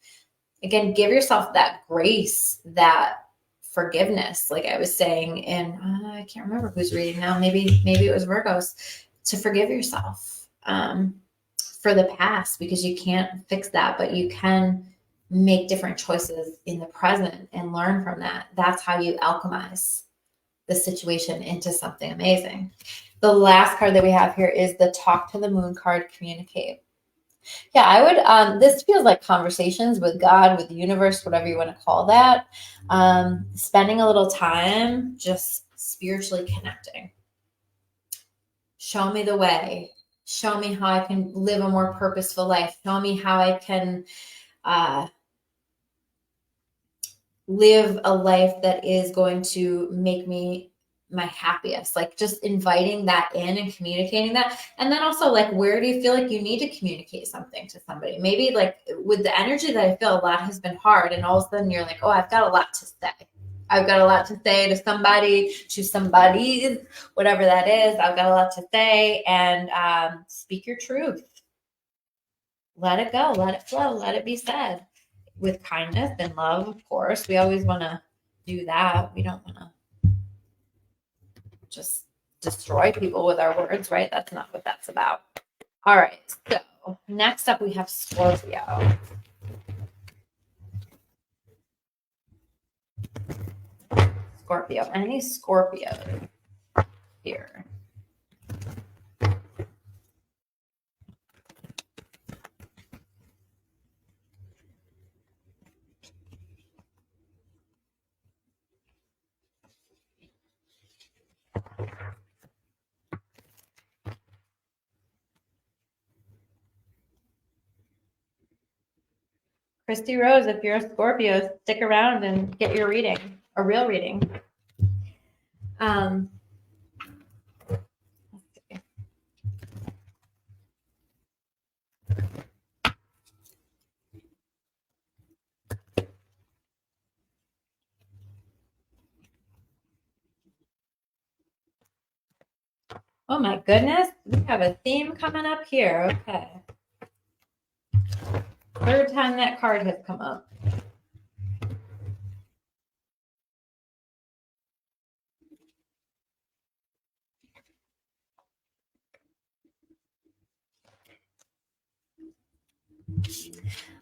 again, give yourself that grace, that forgiveness. Like I was saying, and I can't remember who's reading now. Maybe it was Virgo's, to forgive yourself for the past, because you can't fix that, but you can make different choices in the present and learn from that. That's how you alchemize the situation into something amazing. The last card that we have here is the Talk to the Moon card, Communicate. Yeah, I would, this feels like conversations with God, with the universe, whatever you want to call that. Spending a little time just spiritually connecting. Show me the way. Show me how I can live a more purposeful life. Show me how I can live a life that is going to make me my happiest. Like, just inviting that in and communicating that. And then also, like, where do you feel like you need to communicate something to somebody? Maybe like with the energy that I feel, a lot has been hard, and all of a sudden you're like, oh, I've got a lot to say. I've got a lot to say to somebody, to somebody's, whatever that is. I've got a lot to say, and speak your truth. Let it go, let it flow, let it be said with kindness and love, of course. We always want to do that. We don't want to just destroy people with our words, right? That's not what that's about. All right. So next up, we have Scorpio. Scorpio. Any Scorpio here? Christy Rose, if you're a Scorpio, stick around and get your reading, a real reading. Let's see. Oh my goodness, we have a theme coming up here. Okay. Third time that card has come up.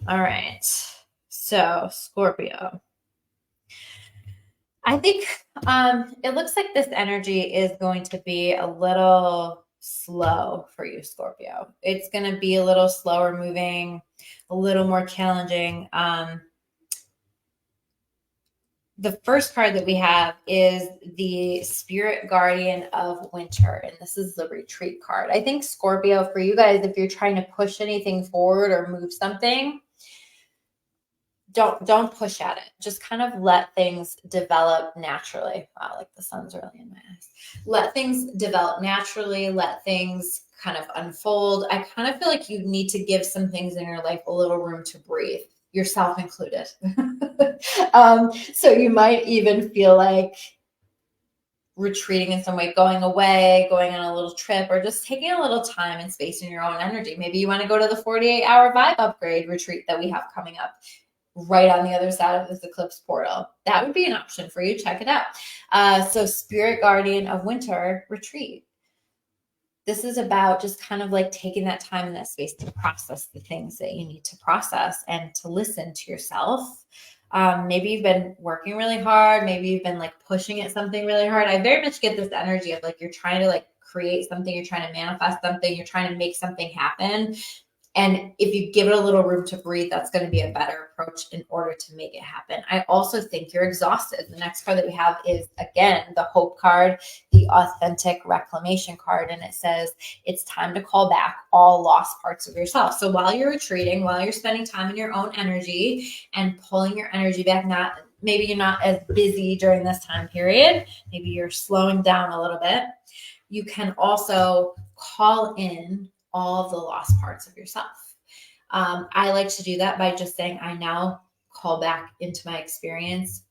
All right. So, Scorpio. I think it looks like this energy is going to be a little slow for you, Scorpio. It's going to be a little slower moving, a little more challenging. The first card that we have is the Spirit Guardian of Winter, and this is the retreat card. I think, Scorpio, for you guys, if you're trying to push anything forward or move something, don't push at it. Just kind of let things develop naturally. Wow, like the sun's really in my eyes. Let things develop naturally. Let things kind of unfold. I kind of feel like you need to give some things in your life a little room to breathe, yourself included. So you might even feel like retreating in some way, going away, going on a little trip, or just taking a little time and space in your own energy. Maybe you want to go to the 48-hour vibe upgrade retreat that we have coming up right on the other side of this eclipse portal. That would be an option for you. Check it out. So Spirit Guardian of Winter retreat. This is about just kind of like taking that time and that space to process the things that you need to process and to listen to yourself. Maybe you've been working really hard. Maybe you've been like pushing at something really hard. I very much get this energy of like you're trying to like create something, you're trying to manifest something, you're trying to make something happen. And if you give it a little room to breathe, that's going to be a better approach in order to make it happen. I also think you're exhausted. The next card that we have is, again, the Hope card, the Authentic Reclamation card. And it says, it's time to call back all lost parts of yourself. So while you're retreating, while you're spending time in your own energy and pulling your energy back, maybe you're not as busy during this time period. Maybe you're slowing down a little bit. You can also call in all of the lost parts of yourself. I like to do that by just saying, I now call back into my experience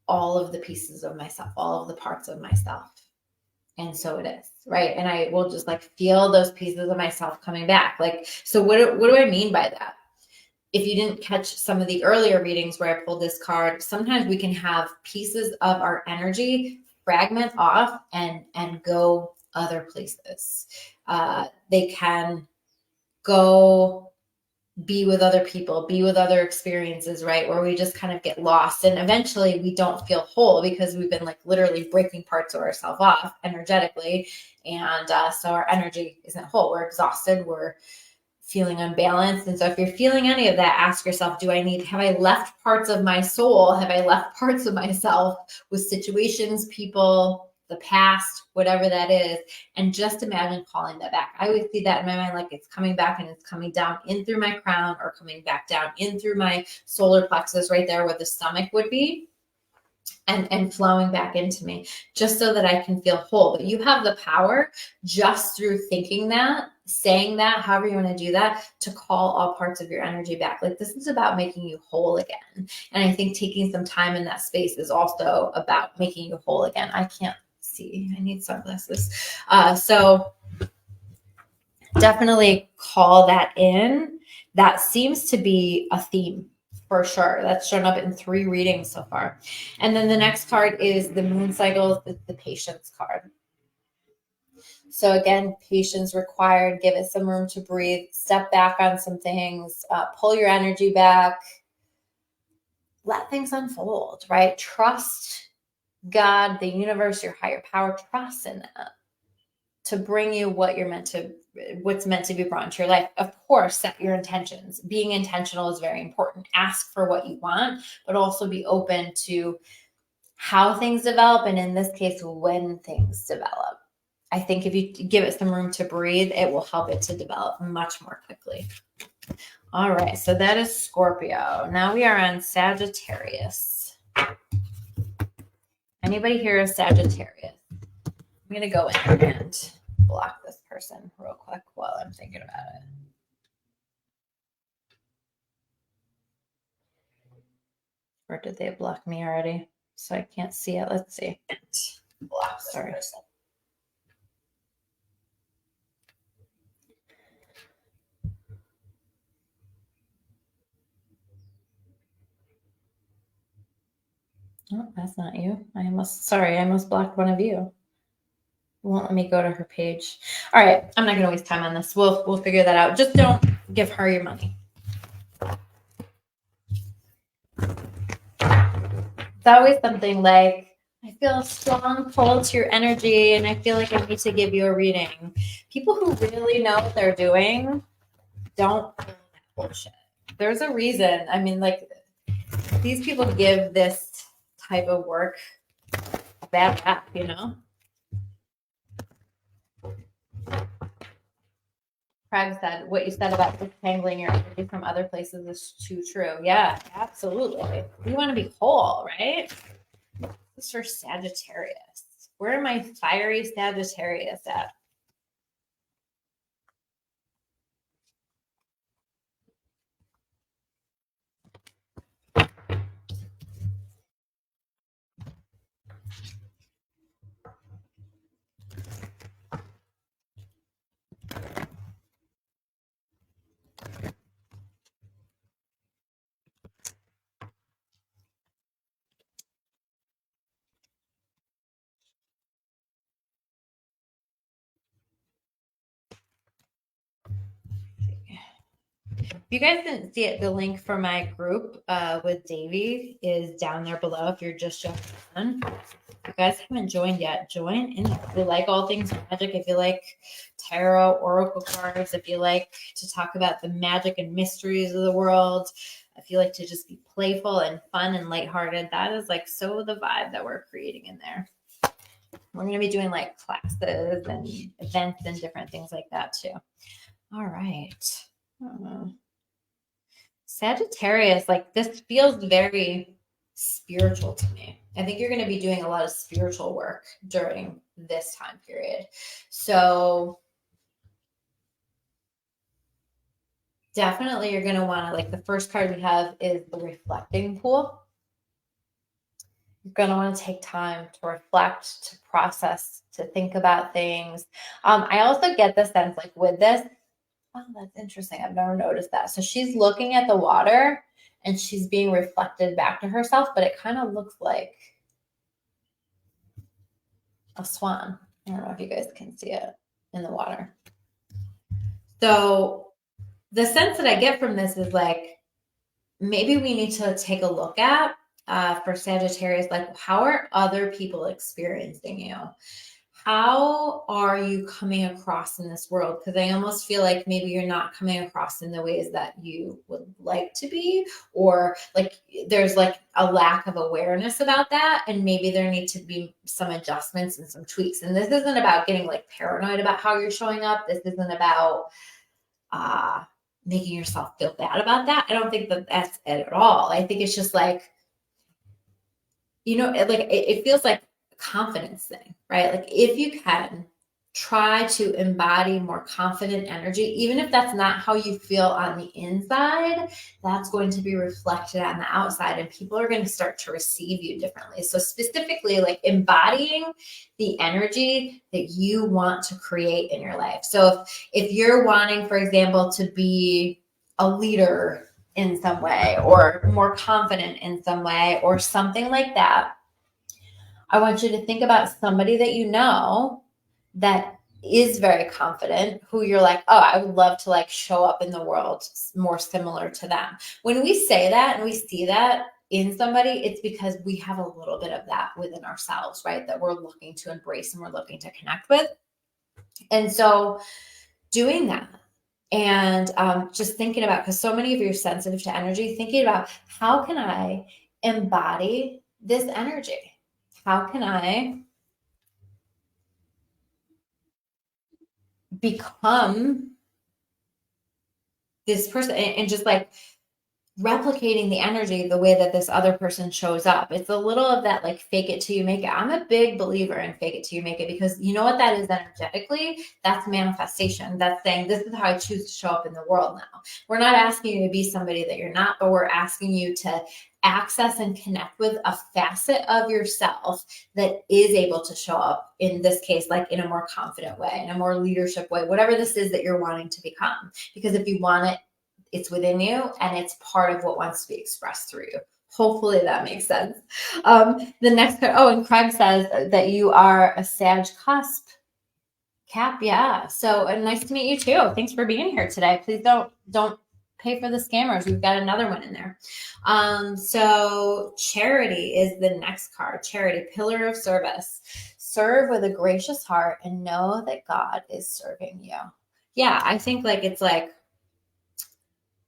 all of the pieces of myself, all of the parts of myself. And so it is, right? And I will just like feel those pieces of myself coming back. Like, so what do I mean by that? If you didn't catch some of the earlier readings where I pulled this card, sometimes we can have pieces of our energy fragment off and go other places. They can go be with other people, be with other experiences, right? Where we just kind of get lost and eventually we don't feel whole because we've been like literally breaking parts of ourselves off energetically. And so our energy isn't whole. We're exhausted. We're feeling unbalanced. And so if you're feeling any of that, ask yourself, have I left parts of my soul? Have I left parts of myself with situations, people, the past, whatever that is? And just imagine calling that back. I always see that in my mind, like it's coming back and it's coming down in through my crown or coming back down in through my solar plexus right there where the stomach would be. And flowing back into me just so that I can feel whole. But you have the power just through thinking that, saying that, however you want to do that, to call all parts of your energy back. Like this is about making you whole again. And I think taking some time in that space is also about making you whole again. I can't see. I need sunglasses. So definitely call that in. That seems to be a theme. For sure. That's shown up in 3 readings so far. And then the next card is the moon cycles, the patience card. So again, patience required. Give it some room to breathe. Step back on some things. Pull your energy back. Let things unfold, right? Trust God, the universe, your higher power. Trust in that to bring you what's meant to be brought into your life. Of course, set your intentions. Being intentional is very important. Ask for what you want, but also be open to how things develop. And in this case, when things develop. I think if you give it some room to breathe, it will help it to develop much more quickly. All right. So that is Scorpio. Now we are on Sagittarius. Anybody here is Sagittarius? I'm going to go in and block this person real quick while I'm thinking about it. Or did they block me already? So I can't see it. Let's see. Block, sorry. Oh, that's not you. I almost blocked one of you. Won't let me go to her page. All right, I'm not going to waste time on this. We'll figure that out. Just don't give her your money. It's always something like, I feel a strong pull to your energy and I feel like I need to give you a reading. People who really know what they're doing don't pull that bullshit. There's a reason. I mean, like, these people give this type of work a bad rap, you know? Craig said, what you said about disentangling your energy from other places is too true. Yeah, absolutely. We want to be whole, right? This is for Sagittarius. Where am I fiery Sagittarius at? If you guys didn't see it, the link for my group with Davey is down there below. If you're just jumping on, if you guys haven't joined yet, join in. If you like all things magic, if you like tarot, oracle cards, if you like to talk about the magic and mysteries of the world, if you like to just be playful and fun and lighthearted, that is like so the vibe that we're creating in there. We're going to be doing like classes and events and different things like that too. All right. Sagittarius, like this feels very spiritual to me. I think you're going to be doing a lot of spiritual work during this time period. So definitely you're going to want to, like the first card we have is the reflecting pool. You're going to want to take time to reflect, to process, to think about things. I also get the sense like with this, oh, that's interesting. I've never noticed that. So she's looking at the water and she's being reflected back to herself, but it kind of looks like a swan. I don't know if you guys can see it in the water. So the sense that I get from this is like, maybe we need to take a look at for Sagittarius, like how are other people experiencing you? How are you coming across in this world? Because I almost feel like maybe you're not coming across in the ways that you would like to be, or like there's like a lack of awareness about that. And maybe there need to be some adjustments and some tweaks. And this isn't about getting like paranoid about how you're showing up. This isn't about making yourself feel bad about that. I don't think that that's it at all. I think it's just like, you know, it feels like a confidence thing, right? Like if you can try to embody more confident energy, even if that's not how you feel on the inside, that's going to be reflected on the outside and people are going to start to receive you differently. So specifically like embodying the energy that you want to create in your life. So if you're wanting, for example, to be a leader in some way or more confident in some way or something like that, I want you to think about somebody that you know that is very confident, who you're like, oh, I would love to like show up in the world more similar to them. When we say that and we see that in somebody, it's because we have a little bit of that within ourselves, right? That we're looking to embrace and we're looking to connect with. And so doing that and just thinking about, because so many of you are sensitive to energy, thinking about how can I embody this energy? How can I become this person and just like replicating the energy the way that this other person shows up. It's a little of that like fake it till you make it. I'm a big believer in fake it till you make it because you know what that is energetically? That's manifestation. That's saying this is how I choose to show up in the world now. We're not asking you to be somebody that you're not, but we're asking you to access and connect with a facet of yourself that is able to show up in this case, like in a more confident way, in a more leadership way, whatever this is that you're wanting to become. Because if you want it, it's within you and it's part of what wants to be expressed through you. Hopefully that makes sense. The next, and Craig says that you are a Sag cusp. Cap, yeah. So nice to meet you too. Thanks for being here today. Please don't pay for the scammers. We've got another one in there. So charity is the next card. Charity, pillar of service. Serve with a gracious heart and know that God is serving you. Yeah, I think like it's like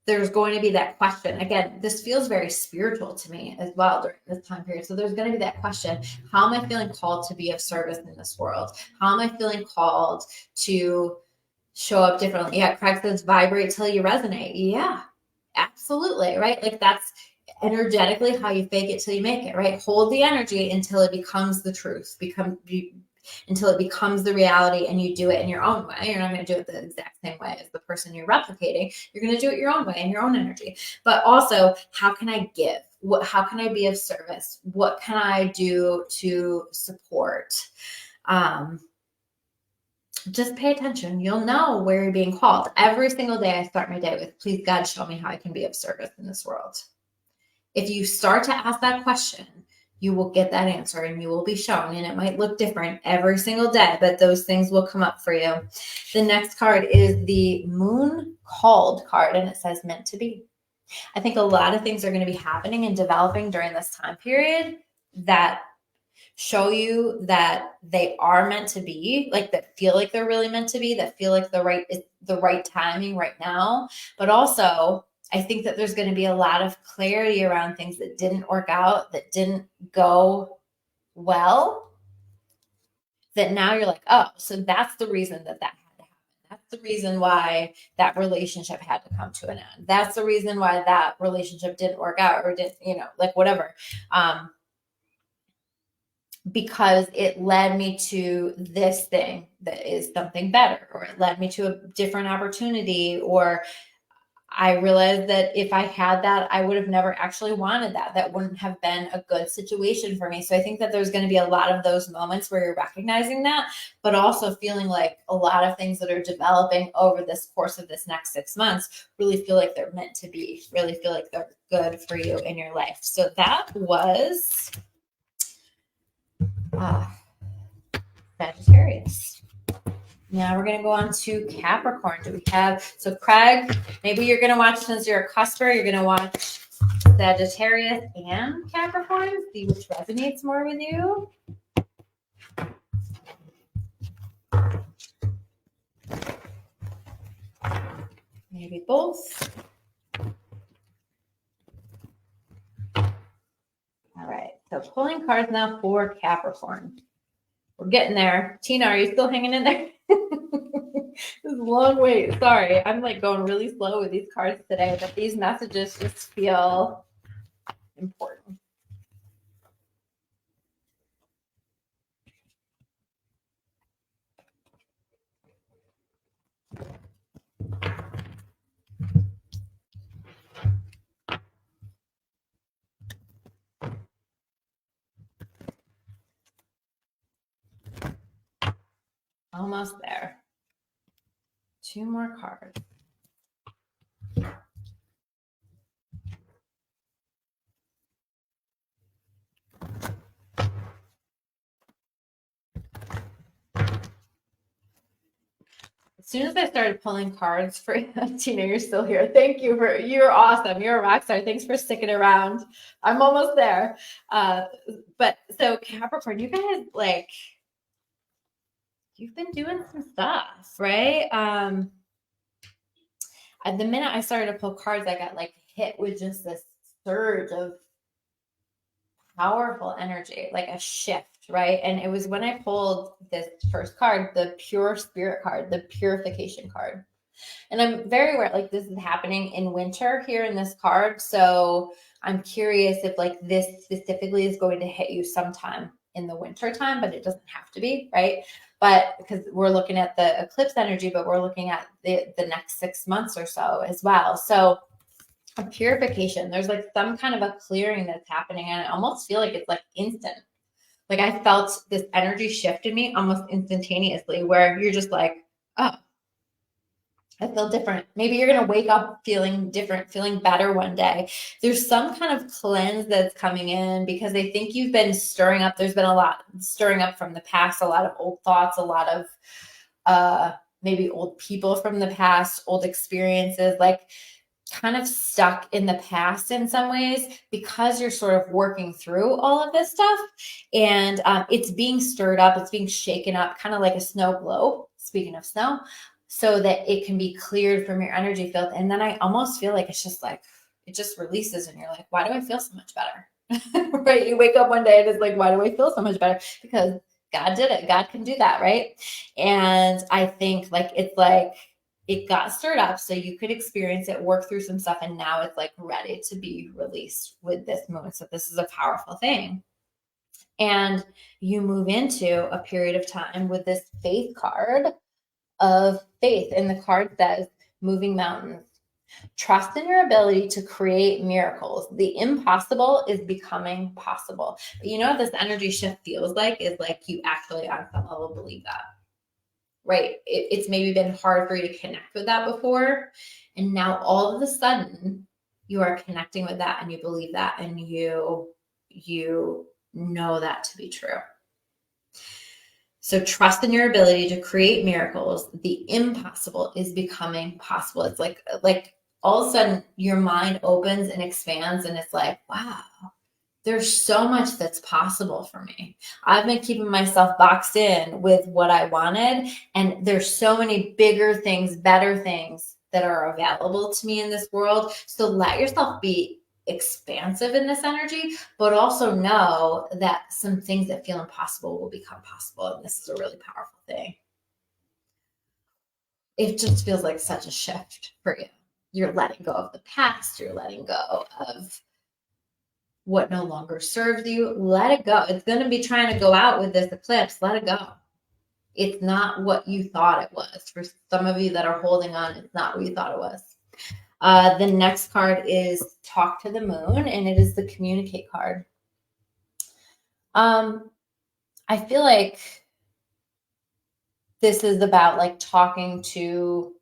there's going to be that question. Again, this feels very spiritual to me as well during this time period. So there's going to be that question. How am I feeling called to be of service in this world? How am I feeling called to show up differently? Yeah, Craig says vibrate till you resonate. Yeah, absolutely. Right? Like that's energetically how you fake it till you make it, right? Hold the energy until it becomes the truth, until it becomes the reality, and you do it in your own way. You're not going to do it the exact same way as the person you're replicating. You're going to do it your own way in your own energy. But also, how can I give? How can I be of service? What can I do to support? Just pay attention. You'll know where you're being called. Every single day I start my day with, please God, show me how I can be of service in this world. If you start to ask that question, you will get that answer and you will be shown, and it might look different every single day, but those things will come up for you. The next card is the Moon Called card, and it says meant to be. I think a lot of things are going to be happening and developing during this time period that show you that they are meant to be, like that feel like they're really meant to be, that feel like the right timing right now. But also, I think that there's going to be a lot of clarity around things that didn't work out, that didn't go well, that now you're like, oh, so that's the reason that had to happen. That's the reason why that relationship had to come to an end. That's the reason why that relationship didn't work out, or didn't, like whatever. Because it led me to this thing that is something better, or it led me to a different opportunity, or I realized that if I had that, I would have never actually wanted that. That wouldn't have been a good situation for me. So I think that there's going to be a lot of those moments where you're recognizing that, but also feeling like a lot of things that are developing over this course of this next 6 months really feel like they're meant to be, really feel like they're good for you in your life. So that was Sagittarius. Now we're going to go on to Capricorn. Do we have, so Craig, maybe you're going to watch, since you're a cusper, you're going to watch Sagittarius and Capricorn, see which resonates more with you. Maybe both. All right, so pulling cards now for Capricorn. We're getting there. Tina, are you still hanging in there? This is a long wait. Sorry. I'm like going really slow with these cards today, but these messages just feel important. Almost there. 2 more cards. As soon as I started pulling cards for Tina, you're still here. Thank you you're awesome. You're a rock star. Thanks for sticking around. I'm almost there. But so Capricorn, you guys, like, you've been doing some stuff, right? At the minute I started to pull cards, I got like hit with just this surge of powerful energy, like a shift, right? And it was when I pulled this first card, the pure spirit card, the purification card. And I'm very aware, like, this is happening in winter here in this card. So I'm curious if like this specifically is going to hit you sometime in the winter time, but it doesn't have to be, right? But because we're looking at the eclipse energy, but we're looking at the next 6 months or so as well. So a purification, there's like some kind of a clearing that's happening, and I almost feel like it's like instant. Like I felt this energy shift in me almost instantaneously, where you're just like, oh, I feel different. Maybe you're going to wake up feeling different, feeling better one day. There's some kind of cleanse that's coming in, because I think you've been stirring up. There's been a lot stirring up from the past, a lot of old thoughts, a lot of maybe old people from the past, old experiences. Like kind of stuck in the past in some ways because you're sort of working through all of this stuff, and it's being stirred up, it's being shaken up, kind of like a snow globe, speaking of snow, so that it can be cleared from your energy field. And then I almost feel like it's just like, it just releases and you're like, why do I feel so much better? Right? You wake up one day and it's like, why do I feel so much better? Because God did it. God can do that, right? And I think like it's like it got stirred up so you could experience it, work through some stuff, and now it's like ready to be released with this moon. So this is a powerful thing. And you move into a period of time with this faith card of faith. And the card says, moving mountains. Trust in your ability to create miracles. The impossible is becoming possible. But you know what this energy shift feels like is like you actually on some level believe that. Right? It's maybe been hard for you to connect with that before. And now all of a sudden you are connecting with that and you believe that and you know that to be true. So trust in your ability to create miracles. The impossible is becoming possible. It's like all of a sudden your mind opens and expands and it's like, wow, there's so much that's possible for me. I've been keeping myself boxed in with what I wanted, and there's so many bigger things, better things that are available to me in this world. So let yourself be expansive in this energy, but also know that some things that feel impossible will become possible. And this is a really powerful thing. It just feels like such a shift for you. You're letting go of the past. You're letting go of what no longer serves you. Let it go. It's going to be trying to go out with this eclipse. Let it go. It's not what you thought it was. For some of you that are holding on, it's not what you thought it was. The next card is Talk to the Moon, and it is the Communicate card. I feel like this is about like talking to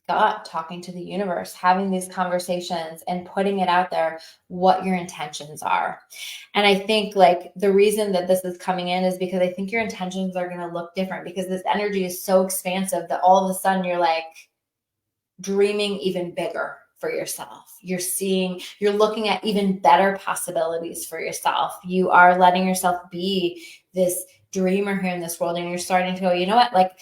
God, talking to the universe, having these conversations and putting it out there, what your intentions are. And I think like the reason that this is coming in is because I think your intentions are going to look different because this energy is so expansive that all of a sudden you're like dreaming even bigger for yourself. You're looking at even better possibilities for yourself. You are letting yourself be this dreamer here in this world, and you're starting to go, you know what, like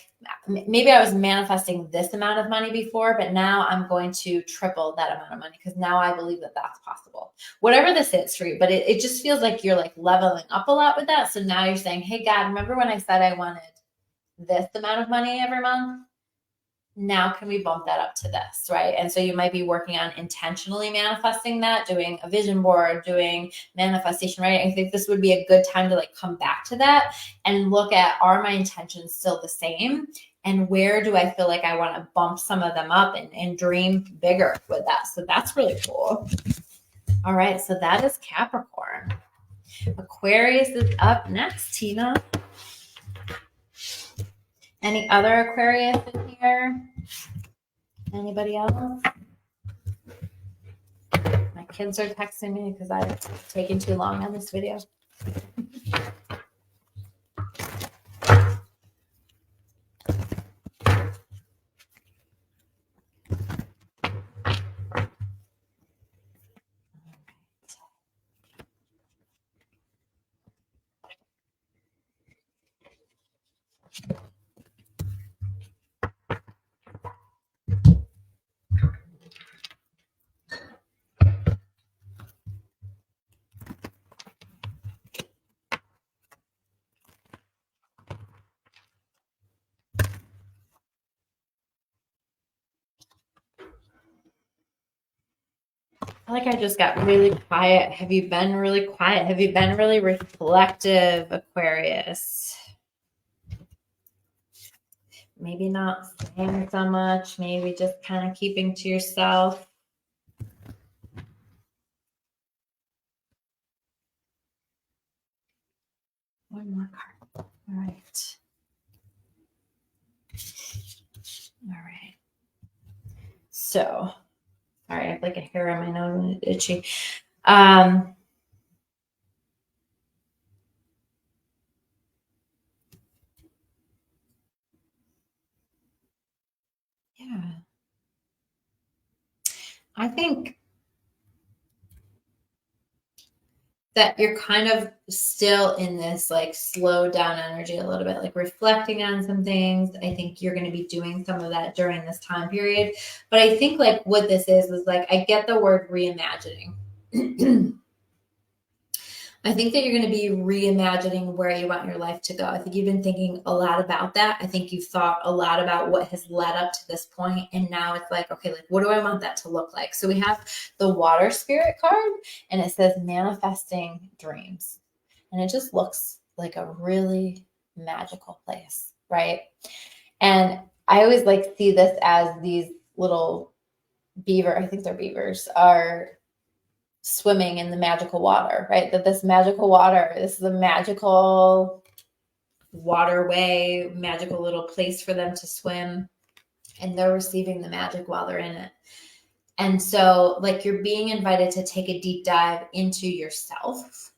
maybe I was manifesting this amount of money before, but now I'm going to triple that amount of money because now I believe that that's possible. Whatever this is for you, but it just feels like you're like leveling up a lot with that. So now you're saying, hey, God, remember when I said I wanted this amount of money every month? Now can we bump that up to this, right? And so you might be working on intentionally manifesting that, doing a vision board, doing manifestation, right? I think this would be a good time to like come back to that and look at, are my intentions still the same? And where do I feel like I want to bump some of them up and dream bigger with that? So that's really cool. All right, so that is Capricorn. Aquarius is up next, Tina. Any other Aquarius in here? Anybody else? My kids are texting me because I've taken too long on this video. I feel like I just got really quiet. Have you been really quiet? Have you been really reflective, Aquarius? Maybe not saying so much, maybe just kind of keeping to yourself. One more card. All right. All right. So, sorry, I have like a hair on my nose and it's itchy. Yeah. I think that you're kind of still in this like slow down energy a little bit, like reflecting on some things. I think you're going to be doing some of that during this time period. But I think like what this is like, I get the word reimagining. I think that you're going to be reimagining where you want your life to go. I think you've been thinking a lot about that. I think you've thought a lot about what has led up to this point. And now it's like, okay, like, what do I want that to look like? So we have the water spirit card and it says manifesting dreams. And it just looks like a really magical place, right? And I always like see this as these little beaver, I think they're beavers, are swimming in the magical water, right? That this magical water is the magical waterway, magical little place for them to swim, and they're receiving the magic while they're in it. And so like you're being invited to take a deep dive into yourself,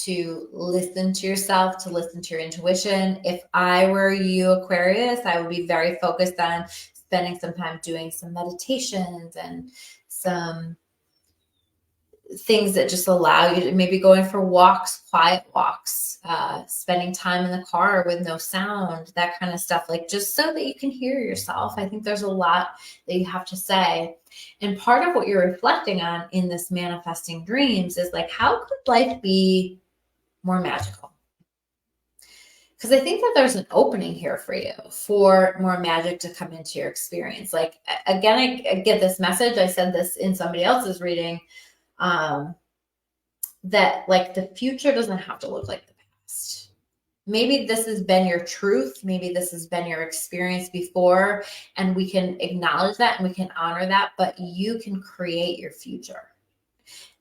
to listen to yourself, to listen to your intuition. If I were you, Aquarius, I would be very focused on spending some time doing some meditations and some things that just allow you to maybe going for walks, quiet walks, spending time in the car with no sound, that kind of stuff, like just so that you can hear yourself. I think there's a lot that you have to say. And part of what you're reflecting on in this manifesting dreams is like, how could life be more magical? Because I think that there's an opening here for you for more magic to come into your experience. Like, again, I get this message. I said this in somebody else's reading, that like the future doesn't have to look like the past. Maybe this has been your truth. Maybe this has been your experience before, and we can acknowledge that and we can honor that, but you can create your future.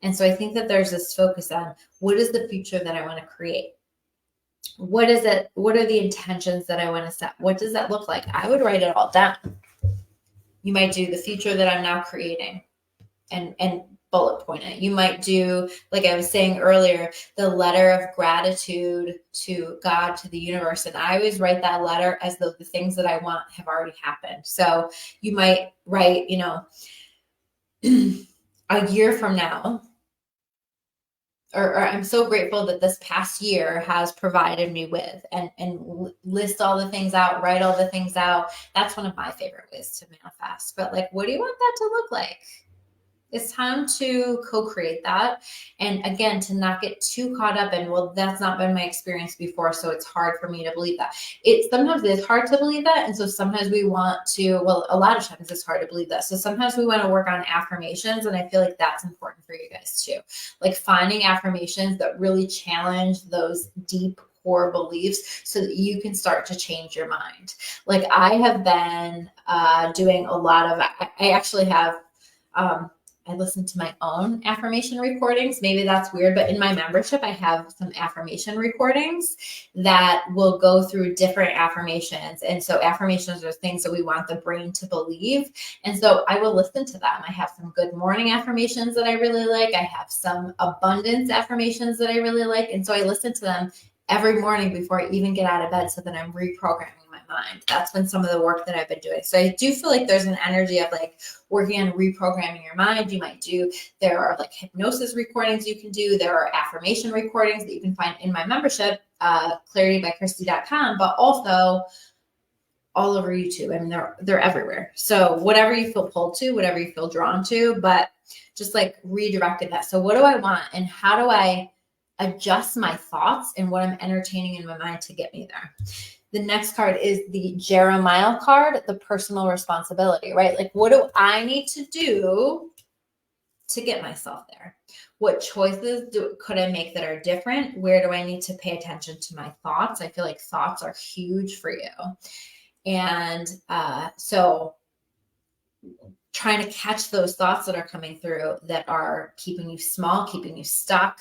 And so I think that there's this focus on what is the future that I want to create? What is it? What are the intentions that I want to set? What does that look like? I would write it all down. You might do the future that I'm now creating and bullet point it. You might do, like I was saying earlier, the letter of gratitude to God, to the universe. And I always write that letter as though the things that I want have already happened. So you might write, you know, a year from now, or I'm so grateful that this past year has provided me with, and list all the things out, write all the things out. That's one of my favorite ways to manifest. But like, what do you want that to look like? It's time to co-create that. And again, to not get too caught up in, well, that's not been my experience before, so it's hard for me to believe that. Sometimes it's hard to believe that. And so sometimes we want to, well, a lot of times it's hard to believe that. So sometimes we want to work on affirmations. And I feel like that's important for you guys too. Like finding affirmations that really challenge those deep core beliefs so that you can start to change your mind. Like I have been doing a lot of, I actually have, I listen to my own affirmation recordings. Maybe that's weird, but in my membership, I have some affirmation recordings that will go through different affirmations. And so affirmations are things that we want the brain to believe. And so I will listen to them. I have some good morning affirmations that I really like. I have some abundance affirmations that I really like. And so I listen to them every morning before I even get out of bed so that I'm reprogramming my mind. That's been some of the work that I've been doing. So I do feel like there's an energy of like working on reprogramming your mind. You might do, there are like hypnosis recordings you can do. There are affirmation recordings that you can find in my membership, claritybychristy.com, but also all over YouTube. I mean, they're everywhere. So whatever you feel pulled to, whatever you feel drawn to, but just like redirecting that. So what do I want and how do I adjust my thoughts and what I'm entertaining in my mind to get me there? The next card is the Jeremiah card, the personal responsibility, right? Like, what do I need to do to get myself there? What choices could I make that are different? Where do I need to pay attention to my thoughts? I feel like thoughts are huge for you. And so trying to catch those thoughts that are coming through that are keeping you small, keeping you stuck,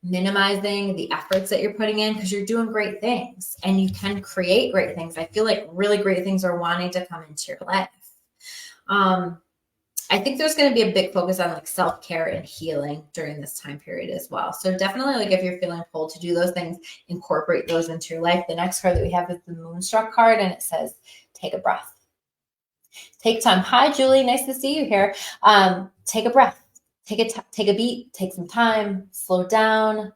minimizing the efforts that you're putting in because you're doing great things and you can create great things. I feel like really great things are wanting to come into your life. I think there's going to be a big focus on like self-care and healing during this time period as well. So definitely like if you're feeling pulled to do those things, incorporate those into your life. The next card that we have is the Moonstruck card and it says, take a breath. Take time. Hi, Julie. Nice to see you here. take a breath, take a beat, take some time, slow down.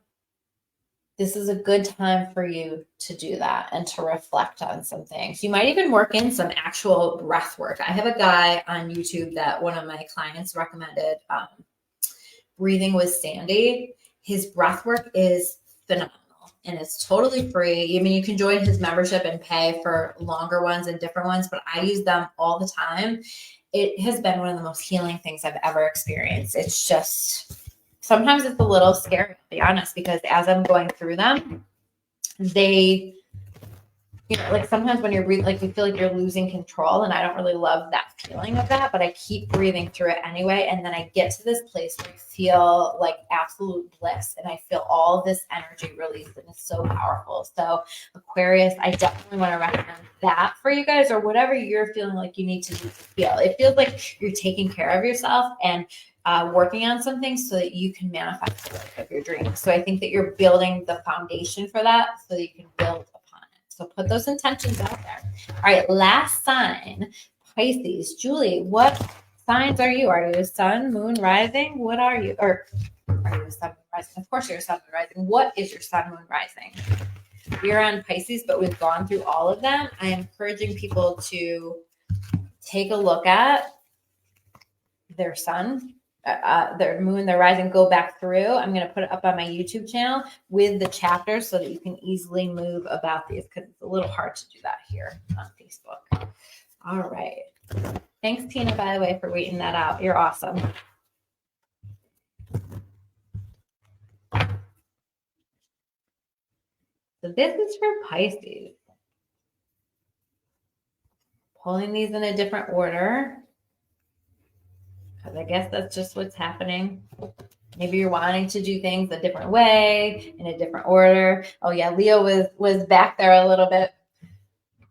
This is a good time for you to do that and to reflect on some things. You might even work in some actual breath work. I have a guy on YouTube that one of my clients recommended, Breathing with Sandy. His breath work is phenomenal and it's totally free. I mean, you can join his membership and pay for longer ones and different ones, but I use them all the time. It has been one of the most healing things I've ever experienced. It's just, sometimes it's a little scary, to be honest, because as I'm going through them, they, you know, like sometimes when you're breathing, like you feel like you're losing control, and I don't really love that feeling of that, but I keep breathing through it anyway. And then I get to this place where I feel like absolute bliss and I feel all this energy released, and it's so powerful. So Aquarius, I definitely want to recommend that for you guys, or whatever you're feeling like you need to do to feel. It feels like you're taking care of yourself and working on some things so that you can manifest the life of your dreams. So I think that you're building the foundation for that so that you can build upon it. So put those intentions out there. All right, last sign, Pisces. Julie, what signs are you? Are you a sun, moon, rising? What are you? Or are you a sun, moon, rising? Of course you're a sun, moon, rising. What is your sun, moon, rising? We're on Pisces, but we've gone through all of them. I am encouraging people to take a look at their sun, their moon, their rising, go back through. I'm going to put it up on my YouTube channel with the chapters so that you can easily move about these, because it's a little hard to do that here on Facebook. All right. Thanks, Tina, by the way, for reading that out. You're awesome. So this is for Pisces. Pulling these in a different order, because I guess that's just what's happening. Maybe you're wanting to do things a different way, in a different order. Oh yeah, Leo was back there a little bit.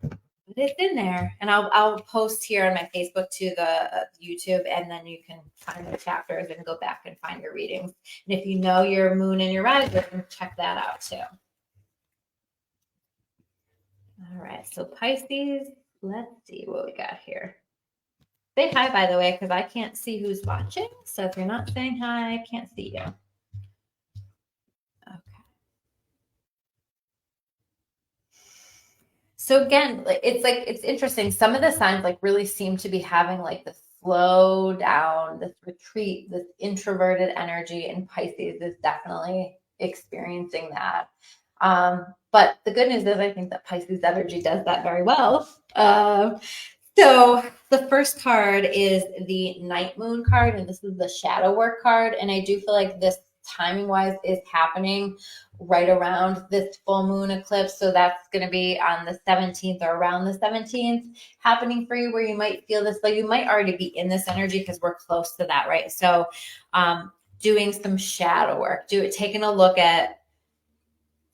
But it's in there. And I'll post here on my Facebook to the YouTube, and then you can find the chapters and go back and find your readings. And if you know your moon and your rising, check that out too. All right, so Pisces, let's see what we got here. Say hi, by the way, because I can't see who's watching. So if you're not saying hi, I can't see you. Okay. So again, it's interesting. Some of the signs like really seem to be having like this slow down, this retreat, this introverted energy, and Pisces is definitely experiencing that. But the good news is I think that Pisces energy does that very well. So the first card is the Night Moon card, and this is the shadow work card. And I do feel like this timing wise is happening right around this full moon eclipse. So that's going to be on the 17th or around the 17th happening for you, where you might feel this, like you might already be in this energy because we're close to that, right? So doing some shadow work, taking a look at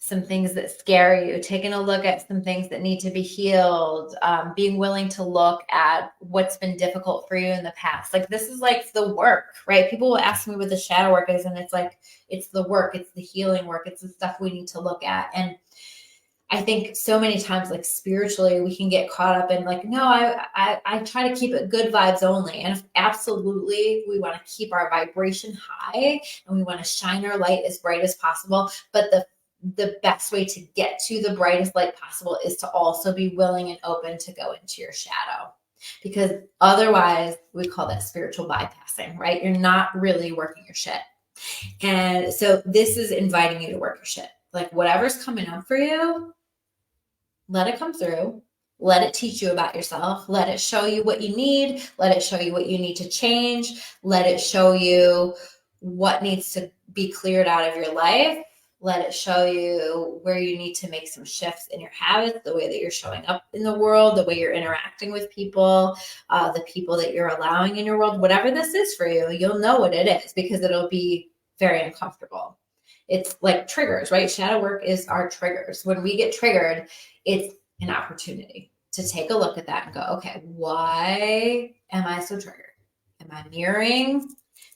some things that scare you, taking a look at some things that need to be healed, being willing to look at what's been difficult for you in the past. Like this is like the work, right? People will ask me what the shadow work is, and it's like, it's the work, it's the healing work, it's the stuff we need to look at. And I think so many times, like spiritually, we can get caught up in like, no, I try to keep it good vibes only. And absolutely, we want to keep our vibration high and we want to shine our light as bright as possible. But the best way to get to the brightest light possible is to also be willing and open to go into your shadow, because otherwise we call that spiritual bypassing, right? You're not really working your shit. And so this is inviting you to work your shit. Like whatever's coming up for you, let it come through. Let it teach you about yourself. Let it show you what you need. Let it show you what you need to change. Let it show you what needs to be cleared out of your life. Let it show you where you need to make some shifts in your habits, the way that you're showing up in the world, the way you're interacting with people, the people that you're allowing in your world. Whatever this is for you, you'll know what it is because it'll be very uncomfortable. It's like triggers, right? Shadow work is our triggers. When we get triggered, it's an opportunity to take a look at that and go, okay, why am I so triggered? Am I mirroring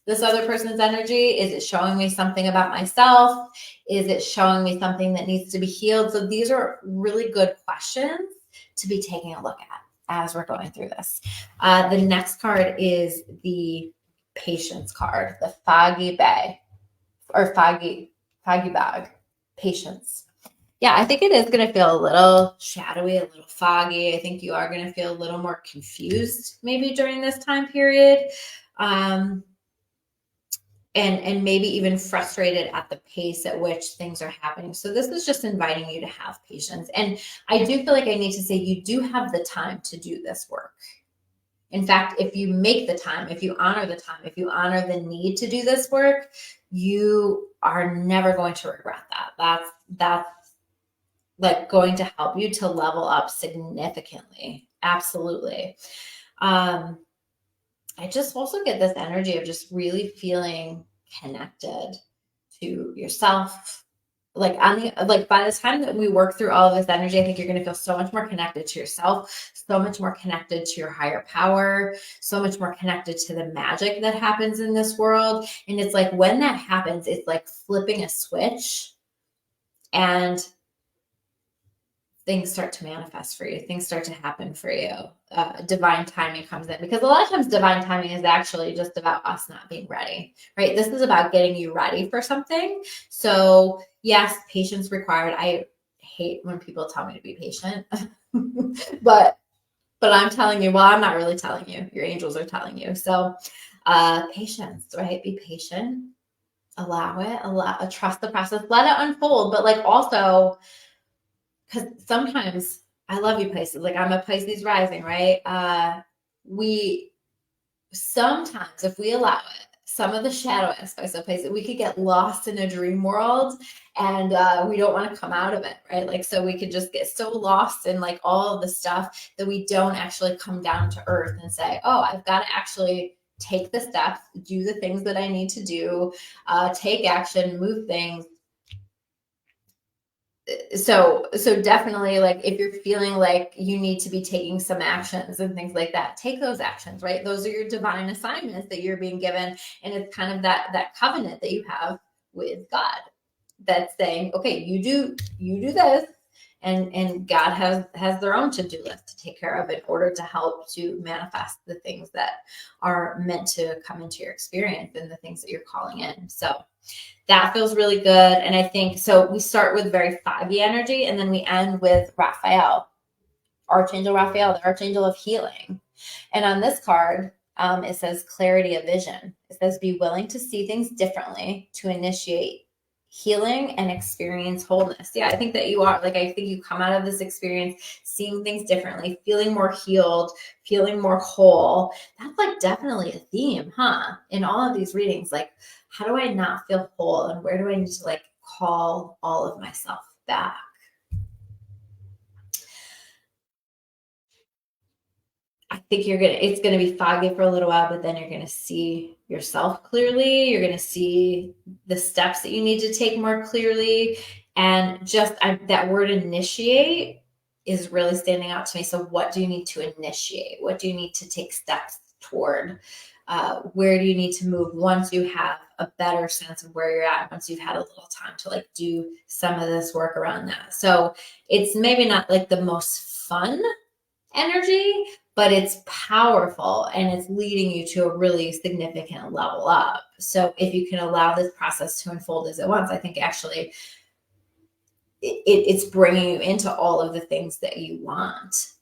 this other person's energy? Is it showing me something about myself? Is it showing me something that needs to be healed? So these are really good questions to be taking a look at as we're going through this. The next card is the Patience card, the foggy bay or foggy bag, patience. Yeah, I think it is going to feel a little shadowy, a little foggy. I think you are going to feel a little more confused maybe during this time period. And maybe even frustrated at the pace at which things are happening. So this is just inviting you to have patience. And I do feel like I need to say you do have the time to do this work. In fact, if you make the time, if you honor the time, if you honor the need to do this work, you are never going to regret that. That's like going to help you to level up significantly. Absolutely. I just also get this energy of just really feeling connected to yourself. Like by the time that we work through all of this energy, I think you're going to feel so much more connected to yourself, so much more connected to your higher power, so much more connected to the magic that happens in this world. And it's like when that happens, it's like flipping a switch and things start to manifest for you. Things start to happen for you. Divine timing comes in, because a lot of times divine timing is actually just about us not being ready, right? This is about getting you ready for something. So yes, patience required. I hate when people tell me to be patient, but I'm telling you, well, I'm not really telling you, your angels are telling you. So patience, right? Be patient, trust the process, let it unfold. But like also, because sometimes I love you Pisces, like I'm a Pisces rising, right? We sometimes, if we allow it, some of the shadow aspects of Pisces, we could get lost in a dream world, and we don't want to come out of it, right? Like, so we could just get so lost in like all of the stuff that we don't actually come down to earth and say, oh, I've got to actually take the steps, do the things that I need to do, take action, move things. So definitely, like if you're feeling like you need to be taking some actions and things like that, take those actions, right? Those are your divine assignments that you're being given. And it's kind of that covenant that you have with God that's saying, okay, you do this, and God has their own to-do list to take care of in order to help to manifest the things that are meant to come into your experience and the things that you're calling in. So that feels really good. And I think, so we start with very foggy energy, and then we end with Raphael, Archangel Raphael, the Archangel of healing. And on this card, it says clarity of vision. It says be willing to see things differently to initiate healing and experience wholeness. Yeah, I think that you are. Like, I think you come out of this experience seeing things differently, feeling more healed, feeling more whole. That's like definitely a theme, huh? In all of these readings, like, how do I not feel whole, and where do I need to like call all of myself back? I think it's gonna be foggy for a little while, but then you're gonna see yourself clearly. You're gonna see the steps that you need to take more clearly. And just that word initiate is really standing out to me. So what do you need to initiate? What do you need to take steps toward? Where do you need to move once you have a better sense of where you're at, once you've had a little time to like do some of this work around that? So it's maybe not like the most fun energy, but it's powerful and it's leading you to a really significant level up. So if you can allow this process to unfold as it wants, I think actually it's bringing you into all of the things that you want.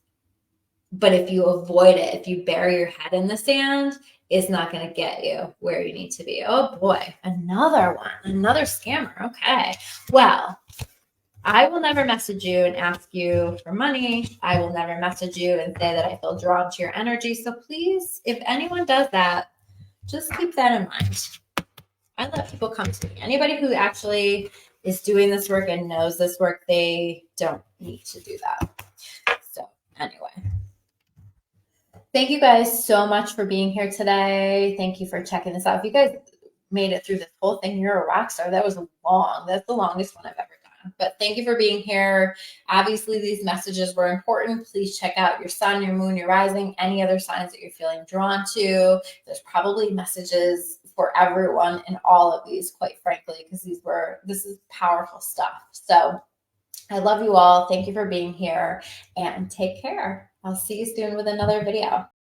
But if you avoid it, if you bury your head in the sand, it's not going to get you where you need to be. Oh boy, another one, another scammer. Okay, well, I will never message you and ask you for money. I will never message you and say that I feel drawn to your energy. So please, if anyone does that, just keep that in mind. I let people come to me. Anybody who actually is doing this work and knows this work, they don't need to do that. So anyway, thank you guys so much for being here today. Thank you for checking this out. If you guys made it through this whole thing, you're a rock star. That was long. That's the longest one I've ever done. But thank you for being here. Obviously, these messages were important. Please check out your sun, your moon, your rising, any other signs that you're feeling drawn to. There's probably messages for everyone in all of these, quite frankly, because this is powerful stuff. So I love you all. Thank you for being here, and take care. I'll see you soon with another video.